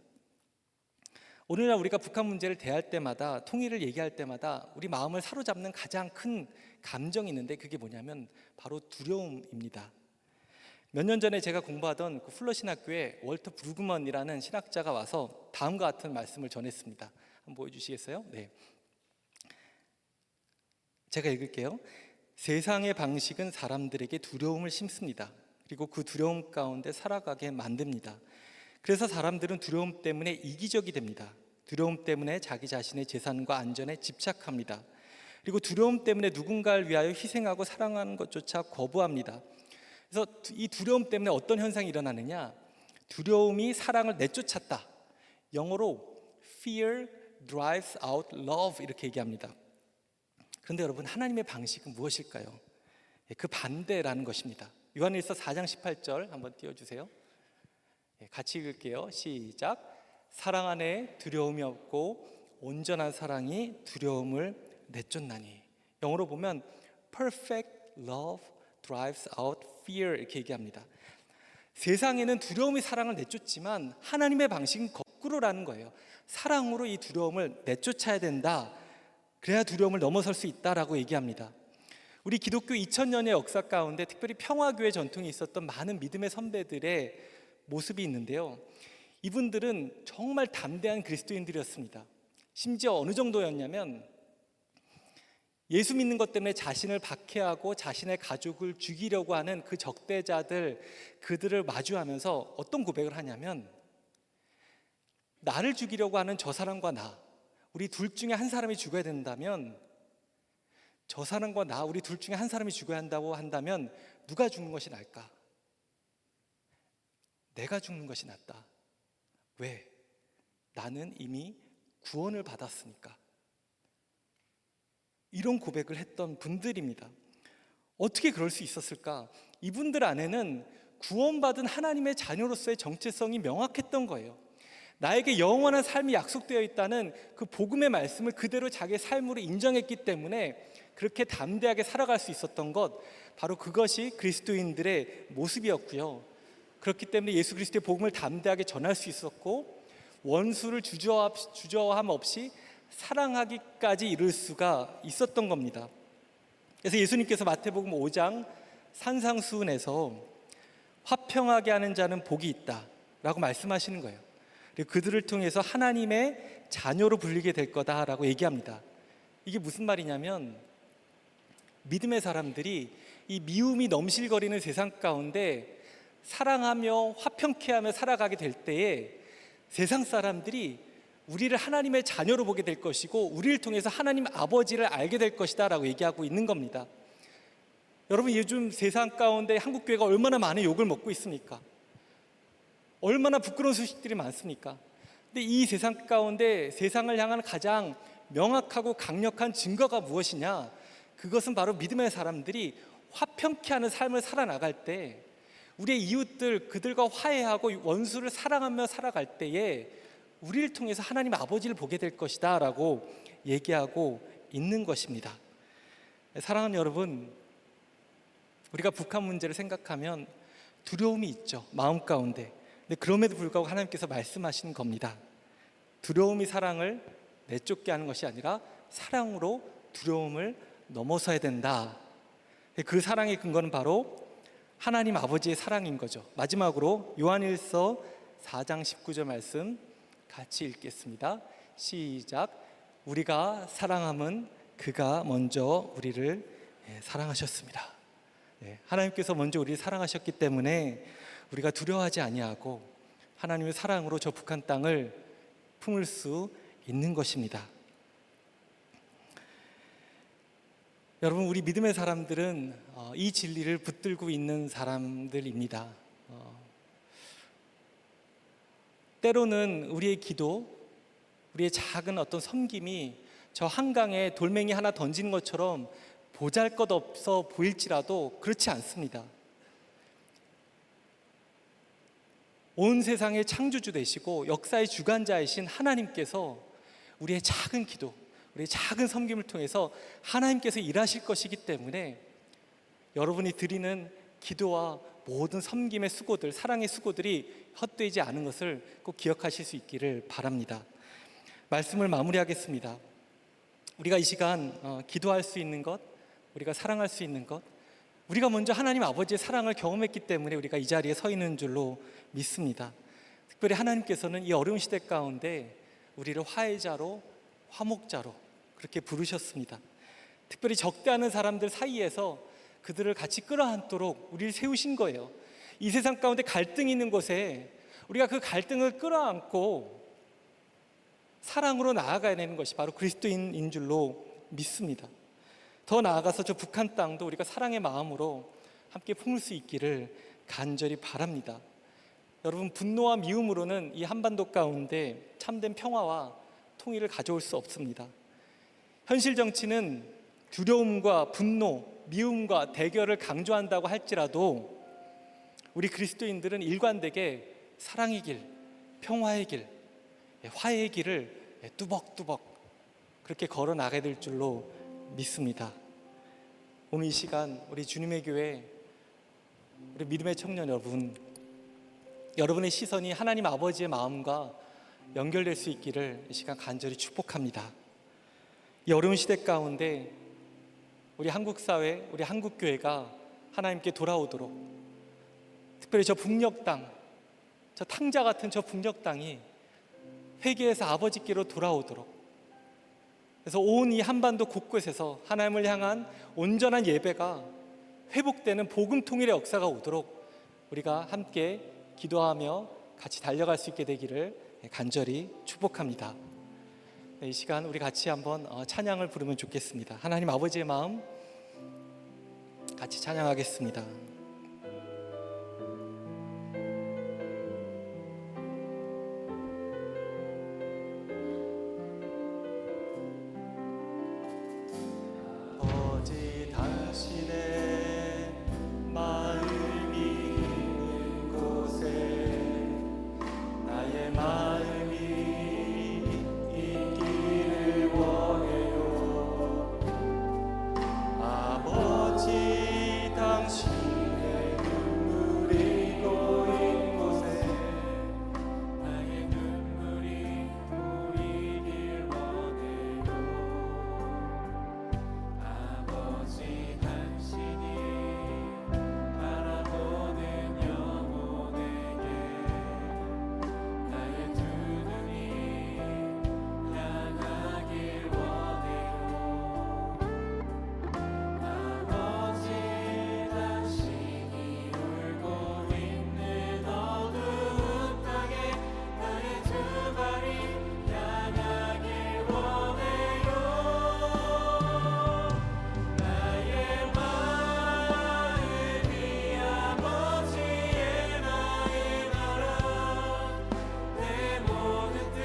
오늘날 우리가 북한 문제를 대할 때마다, 통일을 얘기할 때마다 우리 마음을 사로잡는 가장 큰 감정이 있는데 그게 뭐냐면 바로 두려움입니다. 몇 년 전에 제가 공부하던 그 플러 신학교에 월터 브루그먼이라는 신학자가 와서 다음과 같은 말씀을 전했습니다. 한번 보여주시겠어요? 네. 제가 읽을게요. 세상의 방식은 사람들에게 두려움을 심습니다. 그리고 그 두려움 가운데 살아가게 만듭니다. 그래서 사람들은 두려움 때문에 이기적이 됩니다. 두려움 때문에 자기 자신의 재산과 안전에 집착합니다. 그리고 두려움 때문에 누군가를 위하여 희생하고 사랑하는 것조차 거부합니다. 그래서 이 두려움 때문에 어떤 현상이 일어나느냐? 두려움이 사랑을 내쫓았다. 영어로 Fear drives out love 이렇게 얘기합니다. 그런데 여러분, 하나님의 방식은 무엇일까요? 그 반대라는 것입니다. 요한일서 4장 18절 한번 띄워주세요. 같이 읽을게요. 시작. 사랑 안에 두려움이 없고 온전한 사랑이 두려움을 내쫓나니. 영어로 보면 Perfect love drives out fear 이렇게 얘기합니다. 세상에는 두려움이 사랑을 내쫓지만 하나님의 방식은 거꾸로라는 거예요. 사랑으로 이 두려움을 내쫓아야 된다. 그래야 두려움을 넘어설 수 있다라고 얘기합니다. 우리 기독교 2000년의 역사 가운데 특별히 평화교회 전통이 있었던 많은 믿음의 선배들의 모습이 있는데요. 이분들은 정말 담대한 그리스도인들이었습니다. 심지어 어느 정도였냐면 예수 믿는 것 때문에 자신을 박해하고 자신의 가족을 죽이려고 하는 그 적대자들, 그들을 마주하면서 어떤 고백을 하냐면, 나를 죽이려고 하는 저 사람과 나, 우리 둘 중에 한 사람이 죽어야 된다면, 저 사람과 나, 우리 둘 중에 한 사람이 죽어야 한다고 한다면 누가 죽는 것이 나을까? 내가 죽는 것이 낫다. 왜? 나는 이미 구원을 받았으니까. 이런 고백을 했던 분들입니다. 어떻게 그럴 수 있었을까? 이분들 안에는 구원받은 하나님의 자녀로서의 정체성이 명확했던 거예요. 나에게 영원한 삶이 약속되어 있다는 그 복음의 말씀을 그대로 자기의 삶으로 인정했기 때문에 그렇게 담대하게 살아갈 수 있었던 것, 바로 그것이 그리스도인들의 모습이었고요. 그렇기 때문에 예수 그리스도의 복음을 담대하게 전할 수 있었고, 원수를 주저함 없이 사랑하기까지 이룰 수가 있었던 겁니다. 그래서 예수님께서 마태복음 5장 산상수훈에서 화평하게 하는 자는 복이 있다 라고 말씀하시는 거예요. 그리고 그들을 통해서 하나님의 자녀로 불리게 될 거다라고 얘기합니다. 이게 무슨 말이냐면, 믿음의 사람들이 이 미움이 넘실거리는 세상 가운데 사랑하며 화평케 하며 살아가게 될 때에 세상 사람들이 우리를 하나님의 자녀로 보게 될 것이고, 우리를 통해서 하나님 아버지를 알게 될 것이다 라고 얘기하고 있는 겁니다. 여러분, 요즘 세상 가운데 한국교회가 얼마나 많은 욕을 먹고 있습니까? 얼마나 부끄러운 소식들이 많습니까? 근데 이 세상 가운데 세상을 향한 가장 명확하고 강력한 증거가 무엇이냐? 그것은 바로 믿음의 사람들이 화평케 하는 삶을 살아나갈 때, 우리의 이웃들, 그들과 화해하고 원수를 사랑하며 살아갈 때에 우리를 통해서 하나님 아버지를 보게 될 것이다 라고 얘기하고 있는 것입니다. 사랑하는 여러분, 우리가 북한 문제를 생각하면 두려움이 있죠, 마음 가운데. 근데 그럼에도 불구하고 하나님께서 말씀하시는 겁니다. 두려움이 사랑을 내쫓게 하는 것이 아니라 사랑으로 두려움을 넘어서야 된다. 그 사랑의 근거는 바로 하나님 아버지의 사랑인 거죠. 마지막으로 요한일서 4장 19절 말씀 같이 읽겠습니다. 시작. 우리가 사랑함은 그가 먼저 우리를 사랑하셨습니다. 하나님께서 먼저 우리를 사랑하셨기 때문에 우리가 두려워하지 아니하고 하나님의 사랑으로 저 북한 땅을 품을 수 있는 것입니다. 여러분, 우리 믿음의 사람들은 이 진리를 붙들고 있는 사람들입니다. 때로는 우리의 기도, 우리의 작은 어떤 섬김이 저 한강에 돌멩이 하나 던지는 것처럼 보잘것없어 보일지라도 그렇지 않습니다. 온 세상의 창조주 되시고 역사의 주관자이신 하나님께서 우리의 작은 기도, 우리의 작은 섬김을 통해서 하나님께서 일하실 것이기 때문에 여러분이 드리는 기도와 모든 섬김의 수고들, 사랑의 수고들이 헛되지 않은 것을 꼭 기억하실 수 있기를 바랍니다. 말씀을 마무리하겠습니다. 우리가 이 시간 기도할 수 있는 것, 우리가 사랑할 수 있는 것, 우리가 먼저 하나님 아버지의 사랑을 경험했기 때문에 우리가 이 자리에 서 있는 줄로 믿습니다. 특별히 하나님께서는 이 어려운 시대 가운데 우리를 화해자로, 화목자로 그렇게 부르셨습니다. 특별히 적대하는 사람들 사이에서 그들을 같이 끌어안도록 우리를 세우신 거예요. 이 세상 가운데 갈등이 있는 곳에 우리가 그 갈등을 끌어안고 사랑으로 나아가야 되는 것이 바로 그리스도인인 줄로 믿습니다. 더 나아가서 저 북한 땅도 우리가 사랑의 마음으로 함께 품을 수 있기를 간절히 바랍니다. 여러분, 분노와 미움으로는 이 한반도 가운데 참된 평화와 통일을 가져올 수 없습니다. 현실 정치는 두려움과 분노, 미움과 대결을 강조한다고 할지라도 우리 그리스도인들은 일관되게 사랑의 길, 평화의 길, 화해의 길을 뚜벅뚜벅 그렇게 걸어 나가야 될 줄로 믿습니다. 오늘 이 시간 우리 주님의 교회, 우리 믿음의 청년 여러분, 여러분의 시선이 하나님 아버지의 마음과 연결될 수 있기를 이 시간 간절히 축복합니다. 이 어려운 시대 가운데 우리 한국 사회, 우리 한국 교회가 하나님께 돌아오도록, 특별히 저 북녘 땅, 저 탕자 같은 저 북녘 땅이 회개해서 아버지께로 돌아오도록, 그래서 온 이 한반도 곳곳에서 하나님을 향한 온전한 예배가 회복되는 복음 통일의 역사가 오도록 우리가 함께 기도하며 같이 달려갈 수 있게 되기를 간절히 축복합니다. 이 시간 우리 같이 한번 찬양을 부르면 좋겠습니다. 하나님 아버지의 마음 같이 찬양하겠습니다. 아버지 당신의 마음이 있는 곳에 나의 마음이 있기를 원해요. 아버지 당신의 눈물이 고인 곳에 나의 눈물이 고이길 원해요. 아버지 당신이 바라보는 영혼에게 나의 두 눈이 향하길 원해요. 아버지 당신이 울고 있는 어두운 땅에 나의 두 발이 향하길 원해요. 나의 마음이 아버지의 마음 알아. 내 모든 뜻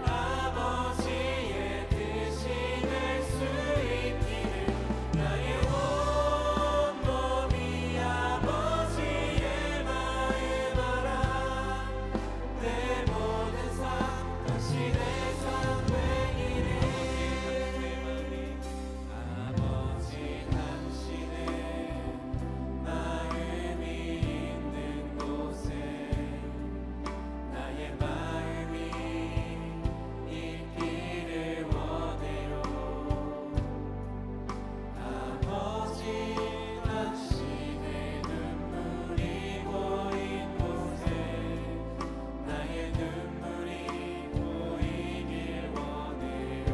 아버지의 뜻이 될 수 있기를. 나의 온 몸이 아버지의 마음 알아. 내 모든 삶 당신의 삶 되기를. 아버지 당신의 마음이 있는 곳에 나의 마음이 있기를 원해요. 아버지 당신의 눈물이 고인 곳에 나의 눈물이 고이길 원해요.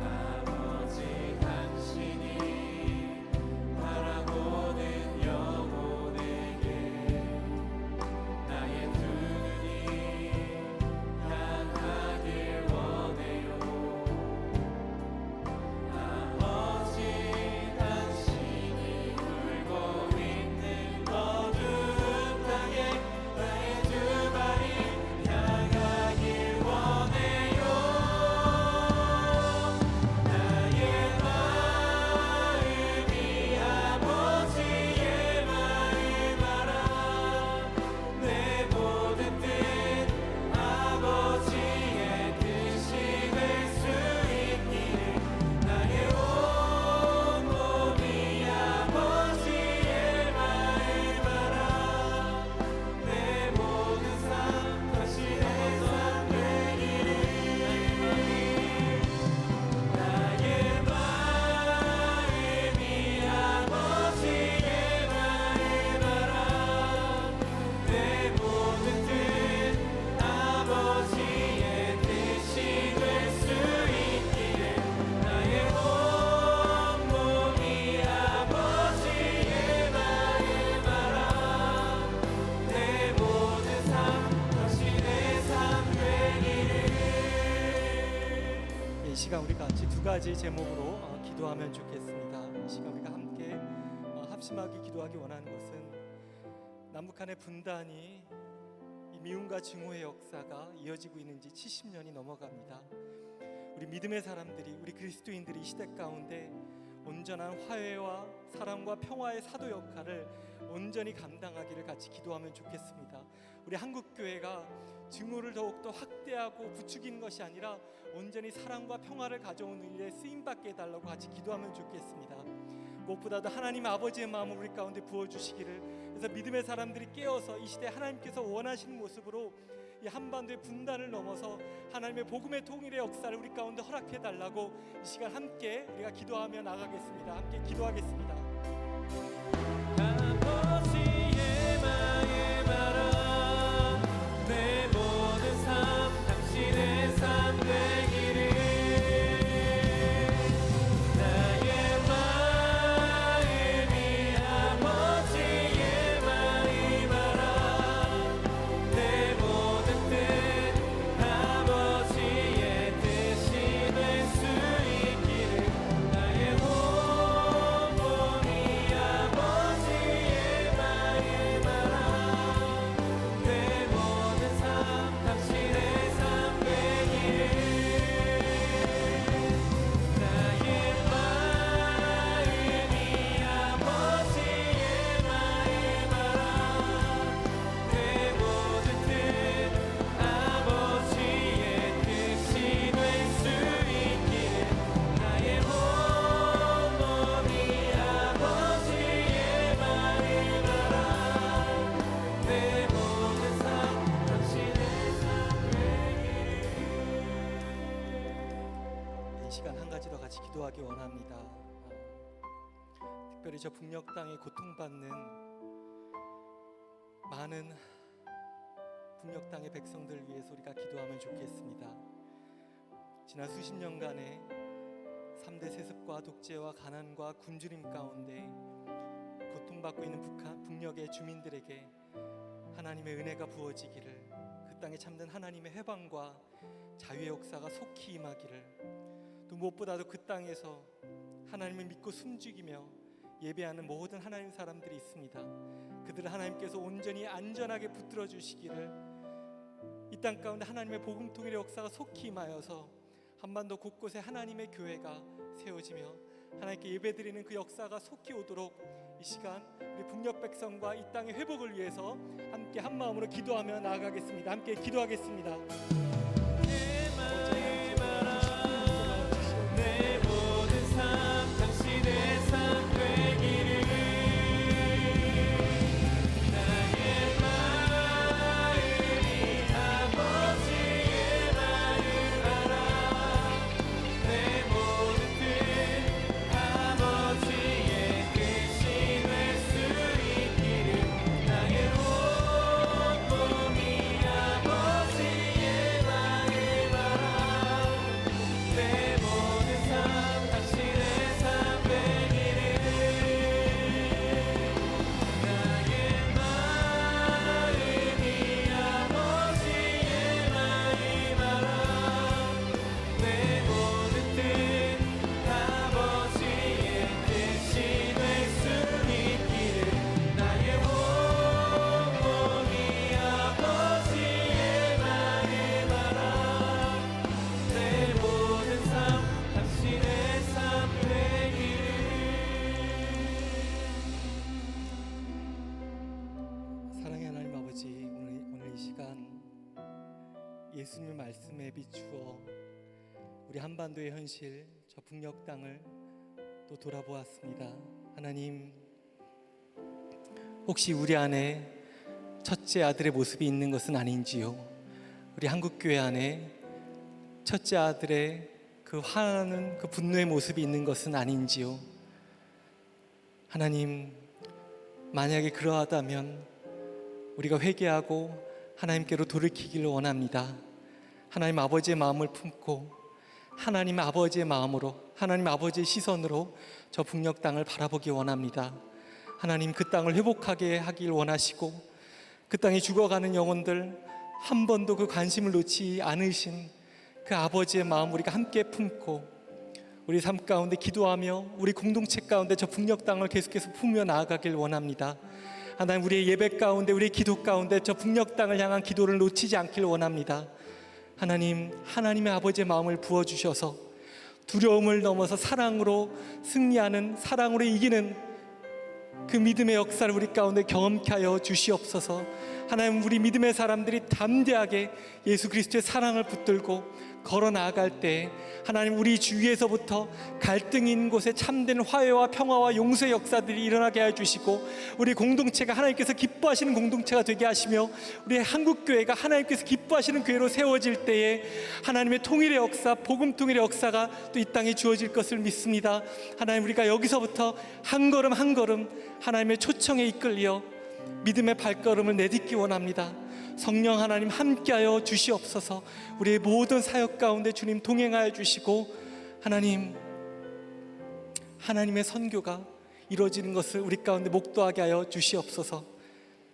아버지 당신이 바라보는 영혼에게 나의 두 눈이 향하길 원해요. 아버지 당신이 울고 있는 어두운 땅에 나의 두 발이 향하길 원해요. 나의 마음이 아버지의 마음 알아. 내 모든 뜻 아버지의 뜻이 될 수 있기를. 나의 온 몸이 아버지의 마음 알아. 내 모든 삶 당신의 삶 되기를. 나의 마음이 아버지의 마음 알아. 내 모든 뜻 아버지의 뜻이 될 수 있기를. 나의 온 몸이 아버지의 마음 알아. 내 모든 삶 당신의 삶 되기를. 이 시간 우리 같이 두 가지 제목으로 기도하면 좋겠습니다. 이 시간 우리가 함께 합심하게 기도하기 원하는 것은 남북한의 분단이 이 미움과 증오의 역사가 이어지고 있는 지 70년이 넘어갑니다. 우리 믿음의 사람들이, 우리 그리스도인들이 이 시대 가운데 온전한 화해와 사랑과 평화의 사도 역할을 온전히 감당하기를 같이 기도하면 좋겠습니다. 우리 한국교회가 증오를 더욱더 확대하고 부추기는 것이 아니라 온전히 사랑과 평화를 가져오는 일에 쓰임받게 해달라고 같이 기도하면 좋겠습니다. 무엇보다도 하나님 아버지의 마음을 우리 가운데 부어주시기를. 그래서 믿음의 사람들이 깨어서 이 시대 하나님께서 원하시는 모습으로 이 한반도의 분단을 넘어서 하나님의 복음의 통일의 역사를 우리 가운데 허락해달라고 이 시간 함께 우리가 기도하며 나가겠습니다. 함께 기도하겠습니다. 아버지의 마음 기도하기 원합니다. 특별히 저 북녘 땅에 고통받는 많은 북녘 땅의 백성들 위해서 우리가 기도하면 좋겠습니다. 지난 수십 년간의 3대 세습과 독재와 가난과 굶주림 가운데 고통받고 있는 북녘의 주민들에게 하나님의 은혜가 부어지기를, 그 땅에 참된 하나님의 해방과 자유의 역사가 속히 임하기를, 또 무엇보다도 그 땅에서 하나님을 믿고 숨죽이며 예배하는 모든 하나님 사람들이 있습니다. 그들을 하나님께서 온전히 안전하게 붙들어 주시기를, 이 땅 가운데 하나님의 복음 통일의 역사가 속히 임하여서 한반도 곳곳에 하나님의 교회가 세워지며 하나님께 예배드리는 그 역사가 속히 오도록 이 시간 우리 북녘 백성과 이 땅의 회복을 위해서 함께 한 마음으로 기도하며 나아가겠습니다. 함께 기도하겠습니다. 내 모든 삶 당신의 삶 되기를, 나의 마음이 아버지의 마음 알아. 내 모든 뜻 아버지의 뜻이 될 수 있기를, 나의 온 몸이 아버지의 마음 알아. 내 모든 삶 당신의 삶 되기를, 나의 마음이 아버지의 마음 알아. 내 모든 뜻 아버지의 뜻이 될 수 있기를, 나의 온 몸이 아버지의 마음 알아. 내 모든 삶 당신의 삶 되기를. 사랑의 하나님 아버지, 오늘 이 시간 예수님의 말씀에 비추어 우리 한반도의 현실, 저 북녘 땅을 또 돌아보았습니다. 하나님, 혹시 우리 안에 첫째 아들의 모습이 있는 것은 아닌지요? 우리 한국교회 안에 첫째 아들의 그 화나는 그 분노의 모습이 있는 것은 아닌지요? 하나님, 만약에 그러하다면 우리가 회개하고 하나님께로 돌이키기를 원합니다. 하나님 아버지의 마음을 품고 하나님 아버지의 마음으로, 하나님 아버지의 시선으로 저 북녘 땅을 바라보기 원합니다. 하나님, 그 땅을 회복하게 하길 원하시고 그 땅에 죽어가는 영혼들 한 번도 그 관심을 놓지 않으신 그 아버지의 마음 우리가 함께 품고 우리 삶 가운데 기도하며 우리 공동체 가운데 저 북녘 땅을 계속해서 품며 나아가길 원합니다. 하나님, 우리의 예배 가운데, 우리의 기도 가운데 저 북녘 땅을 향한 기도를 놓치지 않길 원합니다. 하나님, 하나님의 아버지의 마음을 부어주셔서 두려움을 넘어서 사랑으로 승리하는, 사랑으로 이기는 그 믿음의 역사를 우리 가운데 경험케 하여 주시옵소서. 하나님, 우리 믿음의 사람들이 담대하게 예수 그리스도의 사랑을 붙들고 걸어 나아갈 때 하나님, 우리 주위에서부터 갈등이 있는 곳에 참된 화해와 평화와 용서의 역사들이 일어나게 해주시고 우리 공동체가 하나님께서 기뻐하시는 공동체가 되게 하시며 우리 한국교회가 하나님께서 기뻐하시는 교회로 세워질 때에 하나님의 통일의 역사, 복음 통일의 역사가 또 이 땅에 주어질 것을 믿습니다. 하나님, 우리가 여기서부터 한 걸음 한 걸음 하나님의 초청에 이끌려 믿음의 발걸음을 내딛기 원합니다. 성령 하나님 함께하여 주시옵소서. 우리의 모든 사역 가운데 주님 동행하여 주시고 하나님, 하나님의 선교가 이루어지는 것을 우리 가운데 목도하게 하여 주시옵소서.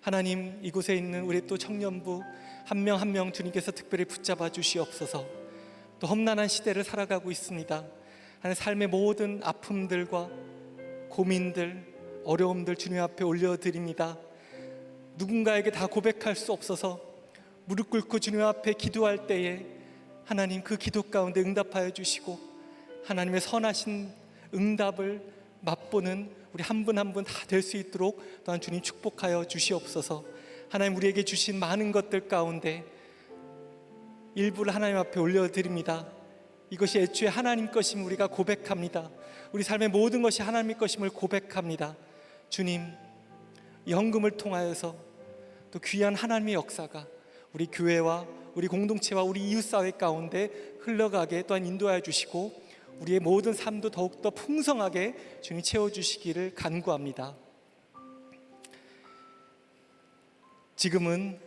하나님, 이곳에 있는 우리 또 청년부 한 명 한 명 주님께서 특별히 붙잡아 주시옵소서. 또 험난한 시대를 살아가고 있습니다. 하나님, 삶의 모든 아픔들과 고민들, 어려움들 주님 앞에 올려드립니다. 누군가에게 다 고백할 수 없어서 무릎 꿇고 주님 앞에 기도할 때에 하나님, 그 기도 가운데 응답하여 주시고 하나님의 선하신 응답을 맛보는 우리 한 분 한 분 다 될 수 있도록 또한 주님 축복하여 주시옵소서. 하나님, 우리에게 주신 많은 것들 가운데 일부를 하나님 앞에 올려드립니다. 이것이 애초에 하나님 것임을 우리가 고백합니다. 우리 삶의 모든 것이 하나님의 것임을 고백합니다. 주님, 이 헌금을 통하여서 또 귀한 하나님의 역사가 우리 교회와 우리 공동체와 우리 이웃사회 가운데 흘러가게 또한 인도하여 주시고 우리의 모든 삶도 더욱더 풍성하게 주님 채워주시기를 간구합니다. 지금은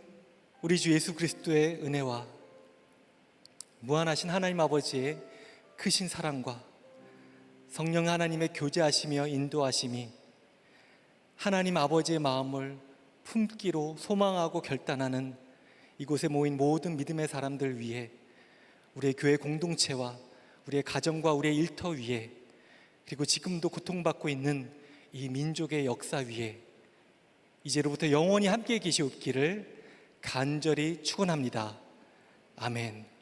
우리 주 예수 그리스도의 은혜와 무한하신 하나님 아버지의 크신 사랑과 성령 하나님의 교제하시며 인도하심이 하나님 아버지의 마음을 품기로 소망하고 결단하는 이곳에 모인 모든 믿음의 사람들 위해, 우리의 교회 공동체와 우리의 가정과 우리의 일터 위에, 그리고 지금도 고통받고 있는 이 민족의 역사 위에 이제로부터 영원히 함께 계시옵기를 간절히 축원합니다. 아멘.